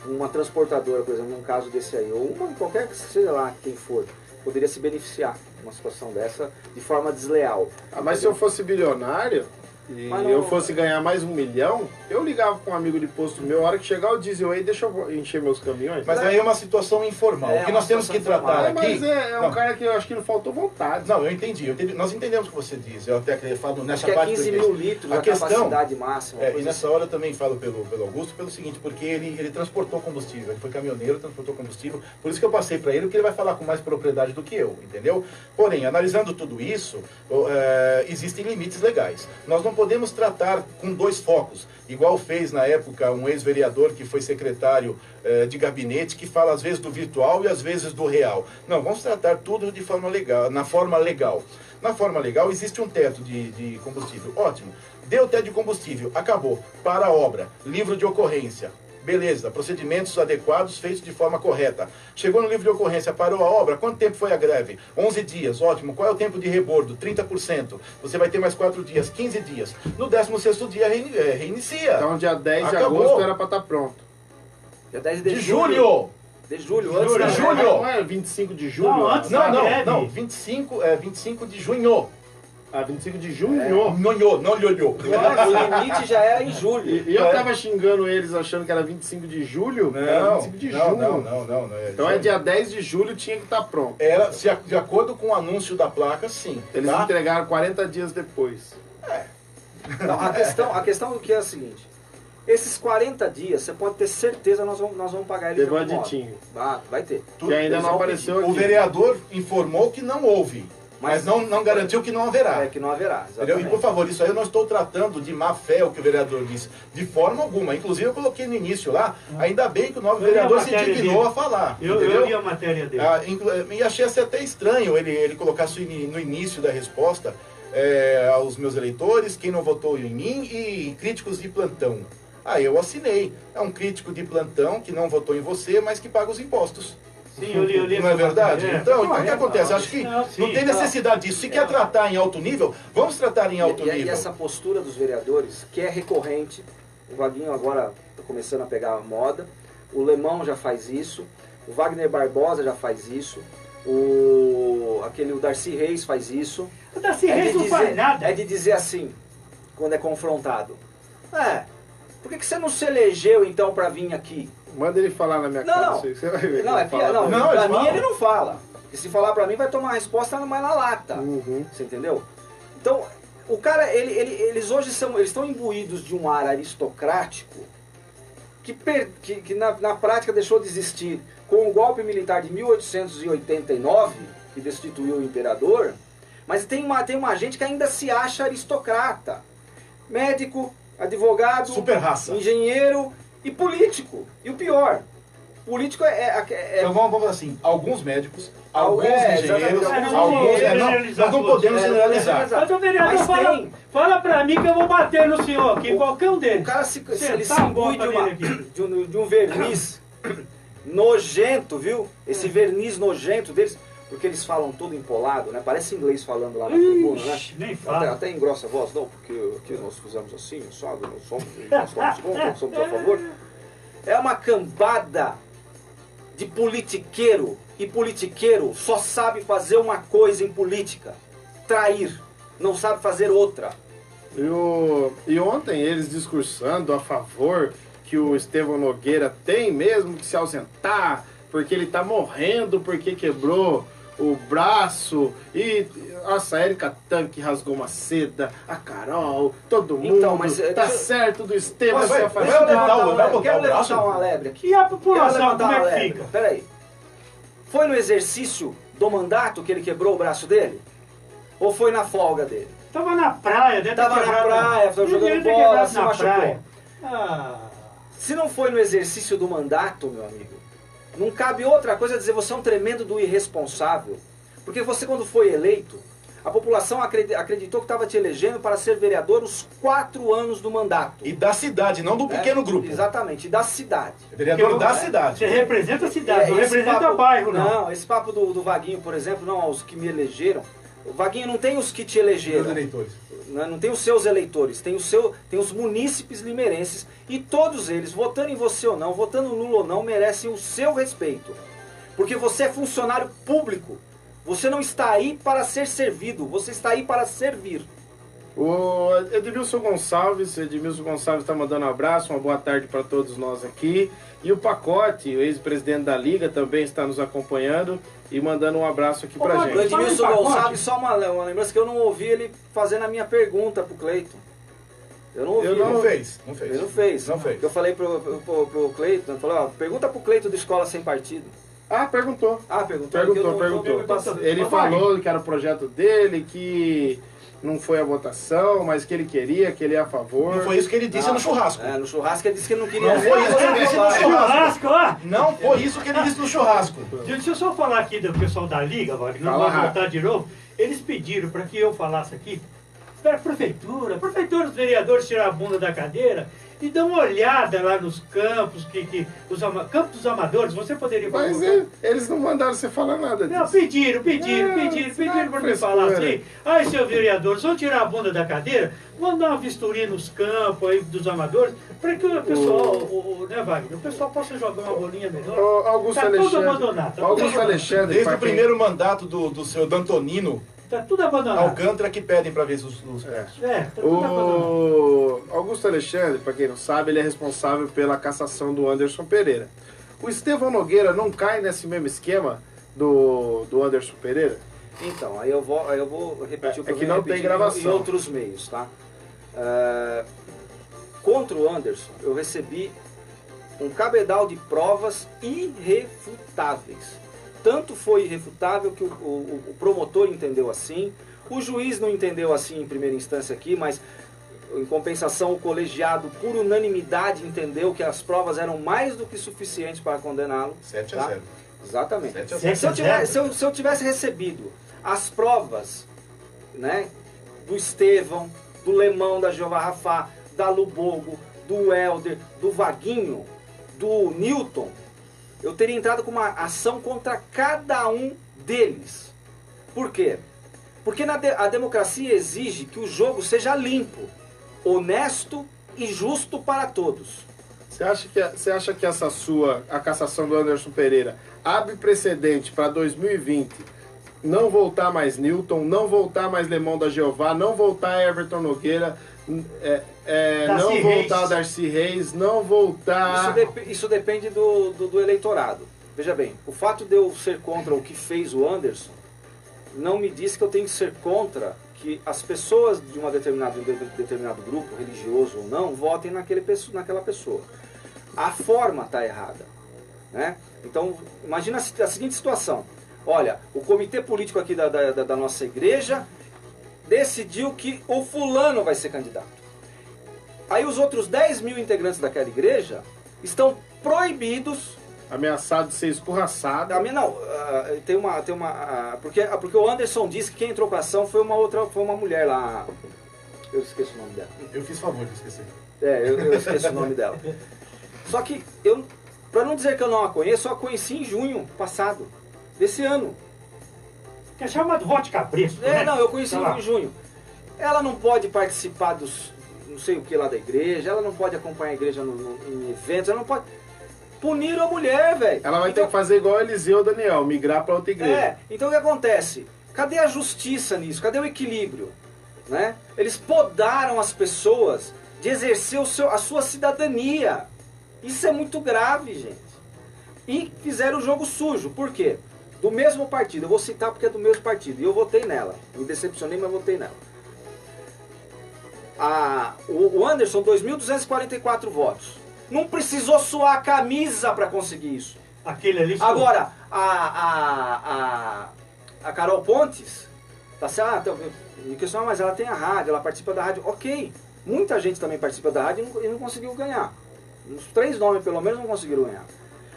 Uma transportadora, por exemplo, num caso desse aí, ou qualquer que seja lá quem for, poderia se beneficiar de uma situação dessa de forma desleal. Mas se eu fosse bilionário e eu fosse ganhar mais 1 milhão, eu ligava para um amigo de posto meu, a hora que chegar o diesel aí, deixa eu encher meus caminhões. Mas aí é uma situação informal. O que nós temos que tratar aqui... Mas um cara que eu acho que não faltou vontade. Não, eu entendi. Nós entendemos o que você diz. Eu até falo nessa acho parte... Que é 15 mil litros a capacidade máxima. E nessa hora eu também falo pelo Augusto, pelo seguinte, porque ele transportou combustível. Ele foi caminhoneiro, transportou combustível. Por isso que eu passei para ele, porque ele vai falar com mais propriedade do que eu, entendeu? Porém, analisando tudo isso, existem limites legais. Nós não podemos tratar com 2 focos, igual fez na época um ex-vereador que foi secretário de gabinete, que fala às vezes do virtual e às vezes do real. Não, vamos tratar tudo de forma legal, na forma legal. Na forma legal existe um teto de combustível, ótimo. Deu teto de combustível, acabou, para a obra, livro de ocorrência. Beleza, procedimentos adequados feitos de forma correta. Chegou no livro de ocorrência, parou a obra, quanto tempo foi a greve? 11 dias, ótimo. Qual é o tempo de rebordo? 30%. Você vai ter mais 4 dias, 15 dias. No 16º dia reinicia. Então dia 10 de Acabou. agosto era para estar pronto. Dia 10 de julho! De julho, antes de da julho. Não é 25 de julho? Não, antes. Não, 25 de junho. 25 de junho? Não. O limite já era em julho. E eu tava xingando eles achando que era 25 de julho? Era 25 de junho. Não. Então é dia 10 de julho tinha que estar pronto. Era, de acordo com o anúncio da placa, sim. Eles entregaram 40 dias depois. Não, a questão do que é a seguinte. Esses 40 dias, você pode ter certeza nós vamos pagar eles. Teve um aditinho. Vai ter. Que ainda não apareceu aqui. O vereador informou que não houve. Mas não garantiu que não haverá. Que não haverá, entendeu? E por favor, isso aí eu não estou tratando de má fé, o que o vereador disse, de forma alguma. Inclusive eu coloquei no início lá, ainda bem que o novo vereador se indignou a falar. Eu li a matéria dele. E achei até estranho ele colocar isso no início da resposta aos meus eleitores, quem não votou em mim e críticos de plantão. Eu assinei. É um crítico de plantão que não votou em você, mas que paga os impostos. Sim, eu li não é verdade? Então, o que acontece? Acho que não tem necessidade disso. Se quer tratar em alto nível, vamos tratar em alto nível. E essa postura dos vereadores, que é recorrente, o Vaguinho agora está começando a pegar a moda, o Lemão já faz isso, o Wagner Barbosa já faz isso, o Darcy Reis faz isso. O Darcy Reis não faz nada. É de dizer assim, quando é confrontado. Por que você não se elegeu então para vir aqui? Manda ele falar na minha cara. Você vai ver. Pra mim ele não fala. E se falar pra mim vai tomar uma resposta mais na lata. Você entendeu? Então, o cara, eles hoje estão imbuídos de um ar aristocrático que na prática deixou de existir com o golpe militar de 1889, que destituiu o imperador, mas tem uma gente que ainda se acha aristocrata. Médico, advogado, super raça, engenheiro e político. E o pior, político Então vamos assim, alguns médicos, alguns engenheiros, nós não podemos generalizar. Mas fala pra mim que eu vou bater no senhor aqui, qualquer um deles. O cara se imbui de um verniz nojento, viu? Esse verniz nojento deles, porque eles falam todo empolado, né? Parece inglês falando lá na tribuna, né? Nem fala. Até engrossa a voz, não, porque aqui nós fizemos assim, sabe? Nós somos contra, nós somos a favor. É uma cambada de politiqueiro, e politiqueiro só sabe fazer uma coisa em política: trair, não sabe fazer outra. E ontem eles discursando a favor que o Estevão Nogueira tem mesmo que se ausentar, porque ele tá morrendo, porque quebrou o braço, e nossa, a Erika Tanque rasgou uma seda, a Carol, todo mundo, Então, mas, tá deixa- certo do Estevão Mas se vai afastar. Quero levantar uma lebre aqui. E a Quero população, levantar como uma é que lebre. fica? Peraí. Foi no exercício do mandato que ele quebrou o braço dele? Ou foi na folga dele? Tava na praia, deve ter Tava na quebrado- praia, tava jogando Devia ter bola, quebrado se na machucou. praia. Ah, Se não foi no exercício do mandato, meu amigo, não cabe outra coisa a dizer você é um tremendo do irresponsável. Porque você, quando foi eleito, a população acreditou que estava te elegendo para ser vereador os 4 anos do mandato. E da cidade, não do né? pequeno grupo. Exatamente, e da cidade. Vereador da Você cidade. representa a cidade, não Esse representa papo- o bairro, não. Não, esse papo do Vaguinho, por exemplo, não, os que me elegeram. O Vaguinho não tem os que te elegeram. Meus eleitores. Não tem os seus eleitores, tem os munícipes limeirenses, e todos eles, votando em você ou não, votando nulo ou não, merecem o seu respeito. Porque você é funcionário público. Você não está aí para ser servido, você está aí para servir. O Edmilson Gonçalves está mandando um abraço, uma boa tarde para todos nós aqui. E o Pacote, o ex-presidente da Liga, também está nos acompanhando e mandando um abraço aqui pra Ô, O gente. Fala em Edmilson pacote. Gonçalves, só uma lembrança que eu não ouvi ele fazendo a minha pergunta pro Cleiton. Eu não ouvi. Eu Não não- fez, não fez. Ele não fez. Não fez. Eu falei pro Cleiton, eu falei, ó, pergunta pro Cleiton da escola sem partido. Ah, perguntou. Ah, perguntou. Perguntou. Ele falou que era o projeto dele, que não foi a votação, mas que ele queria, que ele é a favor. Não foi isso que ele disse no churrasco. É, no churrasco ele disse que ele não queria Não foi isso que ele disse no churrasco. Churrasco, ó! Não foi isso que ele disse no churrasco. Deixa eu só falar aqui do pessoal da Liga, Wagner, não Fala vou rápido. voltar de novo. Eles pediram para que eu falasse aqui, para a prefeitura, os vereadores tirar a bunda da cadeira e dar uma olhada lá nos campos, campos dos amadores, você poderia falar. Mas eles não mandaram você falar nada disso. Não, pediram para me frescura. falar assim. Ai, seus vereadores, vão tirar a bunda da cadeira, vão dar uma vistoria nos campos aí dos amadores, para que o pessoal, né, Wagner, o pessoal possa jogar uma bolinha melhor. Ô, Augusto Tá tudo Alexandre. abandonado, tá tudo Augusto abandonado. Alexandre, Desde pra o quem- primeiro mandato do seu Dantonino Tá tudo abandonado. Alcântara que pedem para ver os prédios. Tá tudo abandonado. O Augusto Alexandre, para quem não sabe, ele é responsável pela cassação do Anderson Pereira. O Estevão Nogueira não cai nesse mesmo esquema do Anderson Pereira? Então, aí eu vou repetir o que É eu que venho não tem repetindo gravação. em outros meios, tá? Contra o Anderson, eu recebi um cabedal de provas irrefutáveis. Tanto foi irrefutável que o promotor entendeu assim, o juiz não entendeu assim em primeira instância aqui, mas em compensação o colegiado, por unanimidade, entendeu que as provas eram mais do que suficientes para condená-lo. 7 a tá? 0. Exatamente. 7 a 0. Se eu tivesse recebido as provas, né, do Estevão, do Lemão, da Jeová Rafá, da Lubogo, do Helder, do Vaguinho, do Newton, eu teria entrado com uma ação contra cada um deles. Por quê? Porque a democracia exige que o jogo seja limpo, honesto e justo para todos. Você acha que a cassação do Anderson Pereira abre precedente para 2020 não voltar mais Newton, não voltar mais Lemão da Jeová, não voltar Everton Nogueira, não Darcy voltar Reis. Darcy Reis, não voltar... Isso depende do eleitorado. Veja bem, o fato de eu ser contra o que fez o Anderson não me diz que eu tenho que ser contra que as pessoas de um determinado grupo, religioso ou não, votem naquela pessoa. A forma está errada. Né? Então, imagina a seguinte situação. Olha, o comitê político aqui da nossa igreja decidiu que o fulano vai ser candidato. Aí os outros 10 mil integrantes daquela igreja estão proibidos. Ameaçado de ser escorraçado. Porque o Anderson disse que quem entrou com a ação foi uma mulher lá. Eu esqueço o nome dela. Eu fiz favor de esquecer. Eu esqueço o nome dela. Só que para não dizer que eu não a conheço, eu a conheci em junho passado, desse ano. Que é chamado voto cabresto, né? Não, eu conheci Tá lá. em junho. Ela não pode participar dos não sei o que lá da igreja, ela não pode acompanhar a igreja em eventos, ela não pode. Puniram a mulher, velho. Ela vai ter que fazer igual Eliseu Daniel, migrar para outra igreja. Então o que acontece? Cadê a justiça nisso? Cadê o equilíbrio? Né? Eles podaram as pessoas de exercer a sua cidadania. Isso é muito grave, gente. E fizeram o jogo sujo. Por quê? Do mesmo partido. Eu vou citar porque é do mesmo partido. E eu votei nela. Me decepcionei, mas votei nela. O Anderson, 2.244 votos. Não precisou suar a camisa para conseguir isso. Aquele ali. Agora, a Carol Pontes, tá certo? Me questionam, mas ela tem a rádio, ela participa da rádio. Ok, muita gente também participa da rádio e não conseguiu ganhar. Os 3 nomes, pelo menos, não conseguiram ganhar.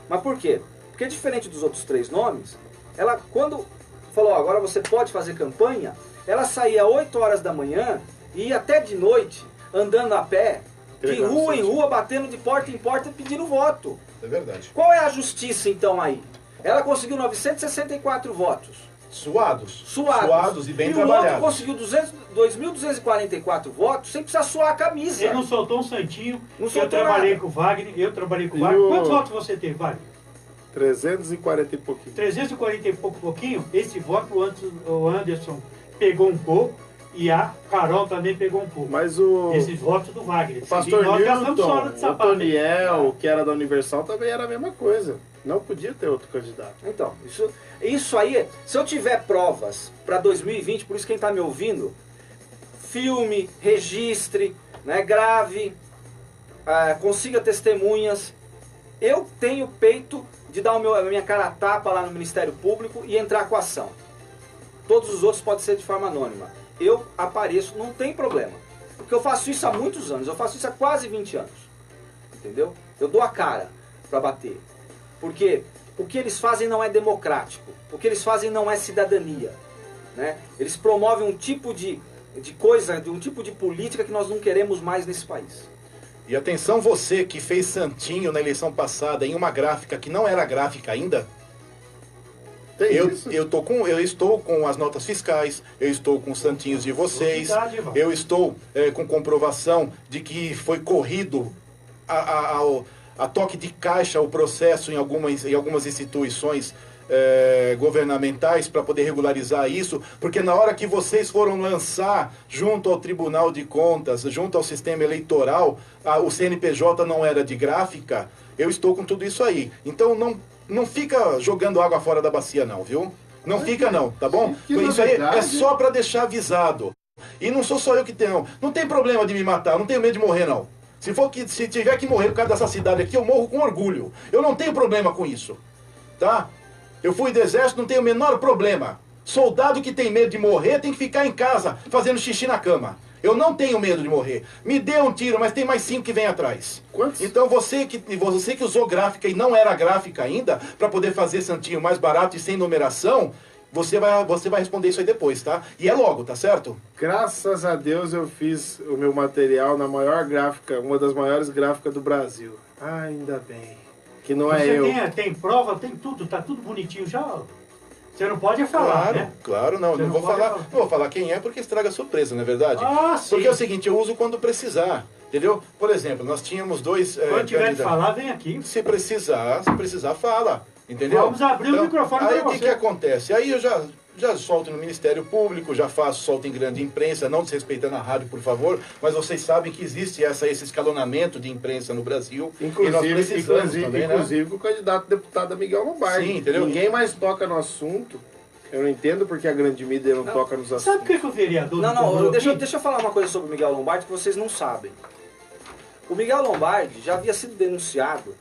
Mas por quê? Porque diferente dos outros 3 nomes, ela, quando falou, agora você pode fazer campanha, ela saía 8 horas da manhã e ia até de noite, andando a pé, de rua em rua, batendo de porta em porta, pedindo voto. É verdade. Qual é a justiça, então, aí? Ela conseguiu 964 votos. Suados e bem e trabalhados. O outro conseguiu 2.244 votos sem precisar suar a camisa. Ele não soltou um santinho. Não eu soltou trabalhei nada. com o Wagner, Quantos votos você teve, Wagner? 340 e pouquinho. 340 e pouquinho. Esse voto o Anderson pegou um pouco e a Carol também pegou um pouco. Mas Esses votos do Wagner. o pastor nós gastamos sola Newton, de o sapato. Toniel, que era da Universal, também era a mesma coisa. Não podia ter outro candidato. Então, isso aí, se eu tiver provas para 2020, por isso quem está me ouvindo, filme, registre, né, grave, consiga testemunhas, eu tenho peito de dar a minha cara a tapa lá no Ministério Público e entrar com a ação. Todos os outros podem ser de forma anônima. Eu apareço, não tem problema. Porque eu faço isso há muitos anos, eu faço isso há quase 20 anos. Entendeu? Eu dou a cara para bater. Porque o que eles fazem não é democrático. O que eles fazem não é cidadania. Né? Eles promovem um tipo de coisa, um tipo de política que nós não queremos mais nesse país. E atenção você que fez santinho na eleição passada em uma gráfica que não era gráfica ainda. Eu estou com as notas fiscais, eu estou com os santinhos de vocês, eu estou com comprovação de que foi corrido a toque de caixa o processo em algumas instituições governamentais para poder regularizar isso, porque na hora que vocês foram lançar junto ao Tribunal de Contas, junto ao sistema eleitoral, o CNPJ não era de gráfica, eu estou com tudo isso aí. Então não fica jogando água fora da bacia não, viu? Não fica não, tá bom? Isso aí é só para deixar avisado. E não sou só eu que tenho. Não tem problema de me matar, não tenho medo de morrer não. Se tiver que morrer por causa dessa cidade aqui, eu morro com orgulho. Eu não tenho problema com isso, tá? Eu fui do exército, não tenho o menor problema. Soldado que tem medo de morrer tem que ficar em casa fazendo xixi na cama. Eu não tenho medo de morrer. Me dê um tiro, mas tem mais 5 que vem atrás. Quantos? Então você que usou gráfica e não era gráfica ainda, para poder fazer santinho mais barato e sem numeração, você vai responder isso aí depois, tá? E é logo, tá certo? Graças a Deus eu fiz o meu material na maior gráfica, uma das maiores gráficas do Brasil. Ainda bem. Que não é eu. Tem prova, tem tudo, tá tudo bonitinho já. Você não pode falar, Claro, né? claro, não vou falar. Não vou falar quem é porque estraga a surpresa, não é verdade? Ah, sim. Porque é o seguinte, eu uso quando precisar, entendeu? Por exemplo, nós tínhamos 2 Quando tiver de falar, vem aqui. Se precisar, fala. Entendeu? Vamos abrir o microfone aí para o que você. que acontece? Aí eu já solto no Ministério Público, solto em grande imprensa, não desrespeitando a rádio, por favor, mas vocês sabem que existe esse escalonamento de imprensa no Brasil. E nós precisamos também, né? Inclusive o candidato deputado Miguel Lombardi. Sim, entendeu? Ninguém mais toca no assunto. Eu não entendo porque a grande mídia não toca nos assuntos. Sabe por que o vereador... Não, deixa eu falar uma coisa sobre o Miguel Lombardi que vocês não sabem. O Miguel Lombardi já havia sido denunciado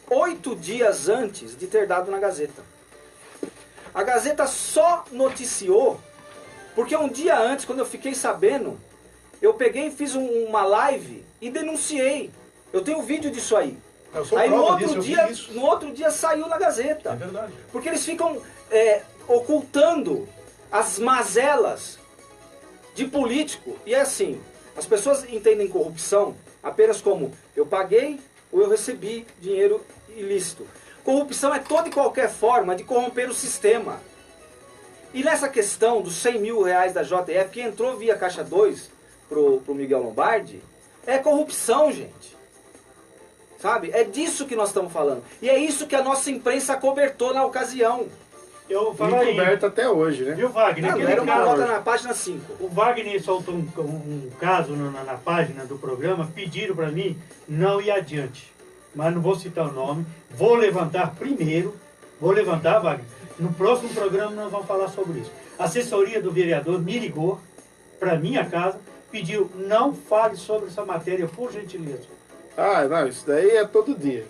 8 dias antes de ter dado na Gazeta. A Gazeta só noticiou porque um dia antes, quando eu fiquei sabendo, eu peguei e fiz uma live e denunciei. Eu tenho vídeo disso aí. Aí no outro dia saiu na Gazeta. É verdade. Porque eles ficam ocultando as mazelas de político. E é assim, as pessoas entendem corrupção apenas como eu paguei ou eu recebi dinheiro ilícito. Corrupção é toda e qualquer forma de corromper o sistema. E nessa questão dos 100 mil reais da JF, que entrou via Caixa 2 pro Miguel Lombardi, é corrupção, gente. Sabe? É disso que nós estamos falando. E é isso que a nossa imprensa acobertou na ocasião. Eu vou falar aí. Encoberto até hoje, né? Viu, Wagner? Não, Aquele era uma caso- nota na página 5. O Wagner soltou um caso na página do programa, pediram para mim não ir adiante. Mas não vou citar o nome. Vou levantar primeiro. Vou levantar, Wagner. No próximo programa nós vamos falar sobre isso. A assessoria do vereador me ligou para minha casa, pediu não fale sobre essa matéria, por gentileza. Ah, não, isso daí é todo dia.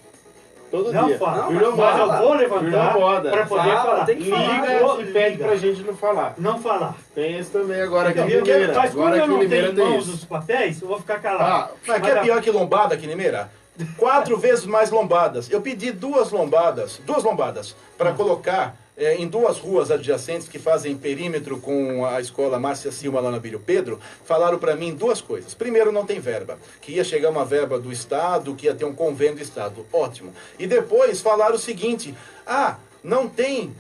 Todo Não dia. fala. Virou Mas eu moda. vou Virou levantar moda. para poder Fala, falar. tem que falar. Liga e pede pra gente não falar. Não falar. Tem esse também agora aqui em Entendeu? Limeira. Mas como Agora eu aqui em não Limeira tenho em tem mãos isso. os papéis, eu vou ficar calado. Mas que é pior que lombada aqui, Limeira? 4 vezes mais lombadas. Eu pedi duas lombadas para colocar em 2 ruas adjacentes que fazem perímetro com a escola Márcia Silva lá na Bílio Pedro. Falaram para mim 2 coisas. Primeiro, não tem verba. Que ia chegar uma verba do Estado, que ia ter um convênio do Estado. Ótimo. E depois falaram o seguinte: não tem...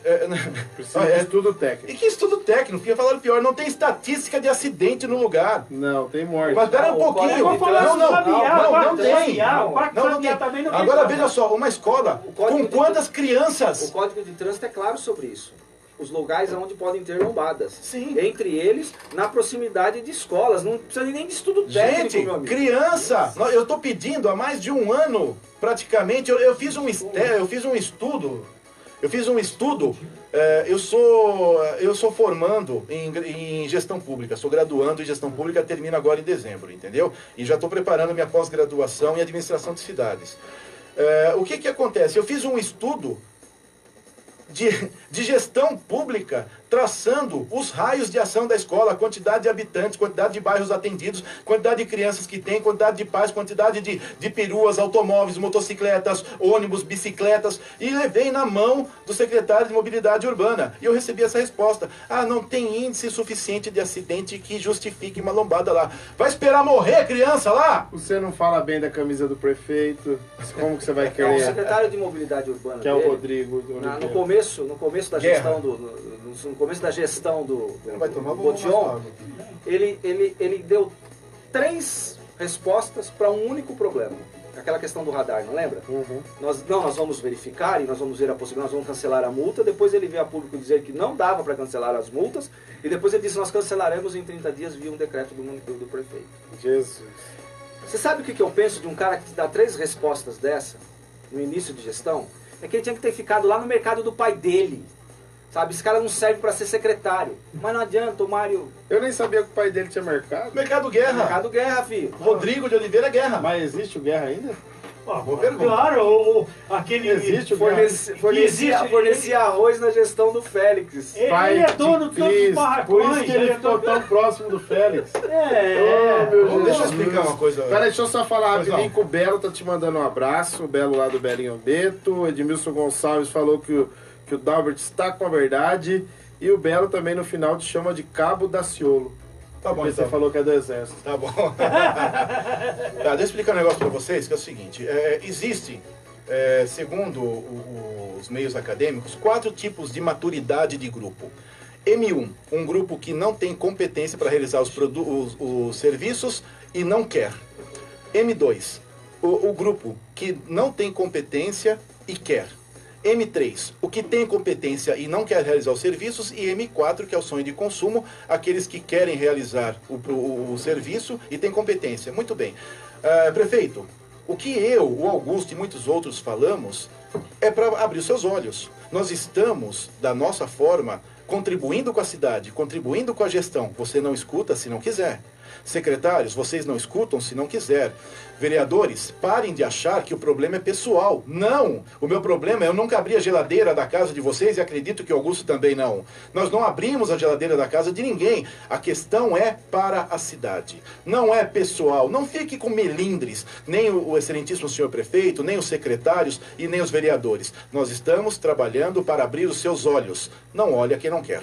Precisa de estudo E técnico. que estudo técnico? Porque falaram pior, não tem estatística de acidente no lugar. Não, tem morte. Mas pera um Não, pouquinho. eu vou falar Não, isso não, do Sabiá, não, o não Parque tem. Sabiá, o Parque Não, não Sabiá tem. também não tem Agora verba. veja só, uma escola O Código com de- quantas O crianças? Código de Trânsito é claro sobre isso. Os lugares onde podem ter lombadas. Sim. Entre eles, na proximidade de escolas. Não precisa nem de estudo técnico, Gente, meu amigo. criança, eu estou pedindo há mais de 1 ano, praticamente, eu fiz um estudo. Eu sou formando em gestão pública, sou graduando em gestão pública, termino agora em dezembro, entendeu? E já estou preparando minha pós-graduação em administração de cidades. O que acontece? Eu fiz um estudo de gestão pública, traçando os raios de ação da escola, a quantidade de habitantes, quantidade de bairros atendidos, quantidade de crianças que tem, quantidade de pais, quantidade de peruas, automóveis, motocicletas, ônibus, bicicletas, e levei na mão do secretário de Mobilidade Urbana. E eu recebi essa resposta: não tem índice suficiente de acidente que justifique uma lombada lá. Vai esperar morrer criança lá? Você não fala bem da camisa do prefeito. Como que você vai É, o querer? secretário de Mobilidade Urbana Que é o dele, Rodrigo. no começo da Guerra. gestão no começo da gestão do Vai tomar, vou Botion, tomar água aqui. ele deu 3 respostas para um único problema. Aquela questão do radar, não lembra? Uhum. Nós vamos verificar e nós vamos ver a possibilidade, nós vamos cancelar a multa. Depois ele veio a público dizer que não dava para cancelar as multas. E depois ele disse: nós cancelaremos em 30 dias via um decreto do prefeito. Jesus. Você sabe o que eu penso de um cara que te dá 3 respostas dessa, no início de gestão? É que ele tinha que ter ficado lá no mercado do pai dele. Sabe, esse cara não serve para ser secretário. Mas não adianta, o Mário... Eu nem sabia que o pai dele tinha mercado. Mercado Guerra. Mercado Guerra, filho. Rodrigo de Oliveira Guerra. Mas existe o Guerra ainda? Boa pergunta. Claro, aquele... Existe o Guerra? Fornecia arroz na gestão do Félix. Ele Pai é dono de de todos os Cristo. barracões. Por isso que ele é ficou dono- tão próximo do Félix. É. Oh, meu Deixa eu Jesus. explicar uma coisa. Peraí, deixa eu só falar Pois rapidinho não. que o Belo tá te mandando um abraço. O Belo lá do Belinho Beto. O Edmilson Gonçalves falou que o Dalbert está com a verdade. E o Belo também no final te chama de Cabo Daciolo. Tá bom, Porque você então. falou que é do Exército. Tá bom. Deixa eu explicar um negócio para vocês, que é o seguinte. Existe, segundo os meios acadêmicos, 4 tipos de maturidade de grupo. M1, um grupo que não tem competência para realizar os serviços e não quer. M2, o grupo que não tem competência e quer. M3, o que tem competência e não quer realizar os serviços, e M4, que é o sonho de consumo, aqueles que querem realizar o serviço e têm competência. Muito bem. Prefeito, o que eu, o Augusto e muitos outros falamos é para abrir os seus olhos. Nós estamos, da nossa forma, contribuindo com a cidade, contribuindo com a gestão. Você não escuta se não quiser. Secretários, vocês não escutam se não quiser. Vereadores, parem de achar que o problema é pessoal. Não! O meu problema é eu nunca abri a geladeira da casa de vocês e acredito que o Augusto também não. Nós não abrimos a geladeira da casa de ninguém. A questão é para a cidade. Não é pessoal. Não fique com melindres. Nem o excelentíssimo senhor prefeito, nem os secretários e nem os vereadores. Nós estamos trabalhando para abrir os seus olhos. Não olha quem não quer.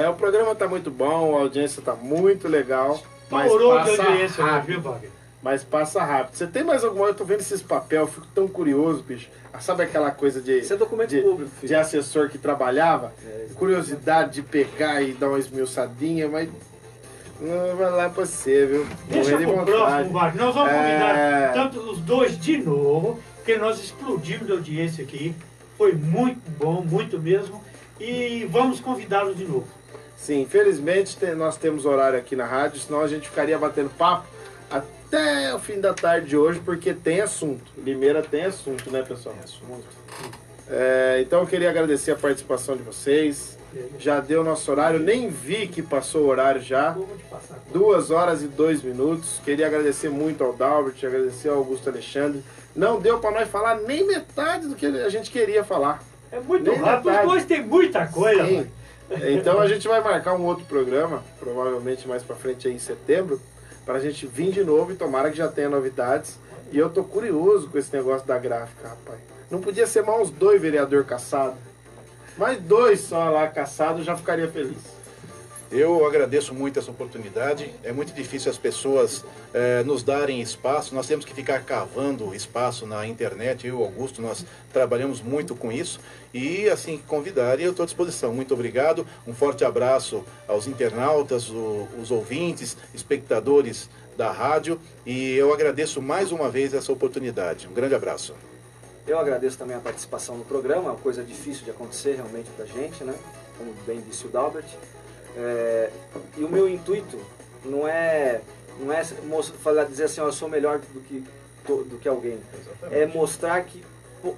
O programa tá muito bom, a audiência tá muito legal. Mas Estourou de passa audiência, rápido. viu, Wagner? Mas passa rápido. Você tem mais alguma? Eu tô vendo esses papéis, eu fico tão curioso, bicho. Sabe aquela coisa de, Isso é documento público, filho. de assessor que trabalhava? Curiosidade de pegar e dar uma esmiuçadinha, mas não vai lá pra você, viu? Deixa Morrer de pro próximo, vontade. Wagner. Nós vamos convidar É. tanto os dois de novo, porque nós explodimos de audiência aqui. Foi muito bom, muito mesmo. e vamos convidá-los de novo. Sim, infelizmente nós temos horário aqui na rádio, senão a gente ficaria batendo papo até o fim da tarde de hoje, porque tem assunto. Limeira tem assunto, né, pessoal? Tem assunto. Então eu queria agradecer a participação de vocês. Já deu nosso horário, nem vi que passou o horário já. 2 horas e 2 minutos. Queria agradecer muito ao Dalbert, agradecer ao Augusto Alexandre. Não deu para nós falar nem metade do que a gente queria falar. É muito rápido, os dois tem muita coisa. Sim. Então a gente vai marcar um outro programa, provavelmente mais para frente aí em setembro, para a gente vir de novo e tomara que já tenha novidades. E eu tô curioso com esse negócio da gráfica, rapaz. Não podia ser mais uns 2 vereadores caçados. Mais 2 só lá caçados, já ficaria feliz. Eu agradeço muito essa oportunidade. É muito difícil as pessoas nos darem espaço. Nós temos que ficar cavando espaço na internet. Eu e o Augusto, nós trabalhamos muito com isso. E assim que convidarem, eu estou à disposição. Muito obrigado. Um forte abraço aos internautas, os ouvintes, espectadores da rádio. E eu agradeço mais uma vez essa oportunidade. Um grande abraço. Eu agradeço também a participação no programa. É uma coisa difícil de acontecer realmente para a gente, né? Como bem disse o Dalbert. E o meu intuito não é dizer assim, eu sou melhor do que alguém. Exatamente. É mostrar que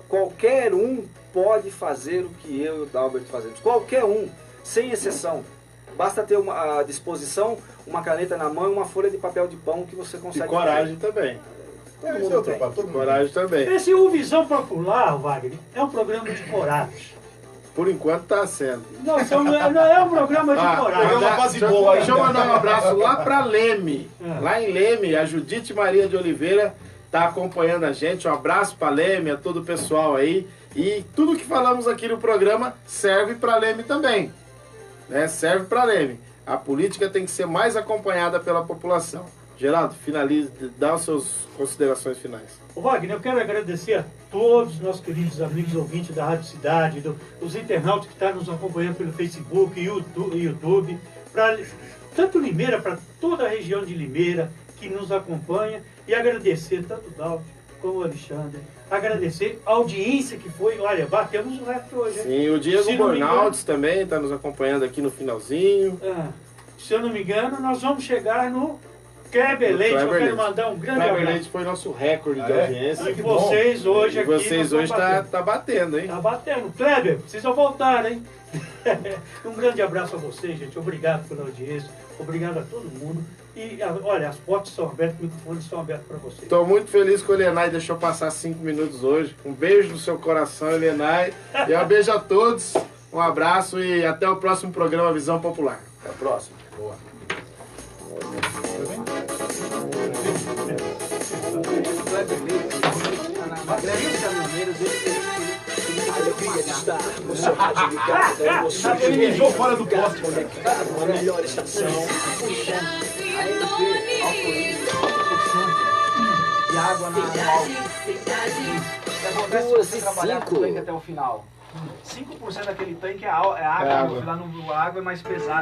qualquer um pode fazer o que eu e o Dalbert fazemos. Qualquer um, sem exceção. Basta ter à disposição uma caneta na mão e uma folha de papel de pão que você consegue. E coragem também. Todo mundo tem. Coragem também. Esse O Visão Popular, Wagner, é um programa de coragem. Por enquanto está sendo. Não é um programa de coragem. Deixa eu mandar um abraço lá para Leme. Lá em Leme, a Judite Maria de Oliveira está acompanhando a gente. Um abraço para Leme, a todo o pessoal aí. E tudo que falamos aqui no programa serve para Leme também. Né? Serve para Leme. A política tem que ser mais acompanhada pela população. Geraldo, finalize, dá as suas considerações finais. Wagner, eu quero agradecer a todos os nossos queridos amigos ouvintes da Rádio Cidade, os internautas que estão nos acompanhando pelo Facebook e YouTube, tanto Limeira, para toda a região de Limeira que nos acompanha, e agradecer tanto o Dalbert como o Alexandre, agradecer a audiência que foi, olha, batemos o recorde hoje. Sim, o Diego Bornaldes também está nos acompanhando aqui no finalzinho. Se eu não me engano, nós vamos chegar no Kleber Leite. Eu quero mandar um grande abraço. Kleber Leite foi nosso recorde de audiência. E vocês hoje aqui... Vocês hoje tá batendo, hein? Tá batendo. Kleber, precisa voltar, hein? Um grande abraço a vocês, gente. Obrigado pela audiência. Obrigado a todo mundo. E, olha, as portas estão abertas, os microfones estão abertos para vocês. Estou muito feliz que o Elenay deixou passar 5 minutos hoje. Um beijo no seu coração, Elenay. E um beijo a todos. Um abraço e até o próximo programa Visão Popular. Até a próxima. Boa. O Kleber Leite, na greve dos caminhoneiros, o seu rádio ligado, ele mijou fora do poste. a melhor estação. A LP autoriza 100% de água na Acontece se você trabalhar com o tanque até o final. 5% daquele tanque é água, a água é mais pesada.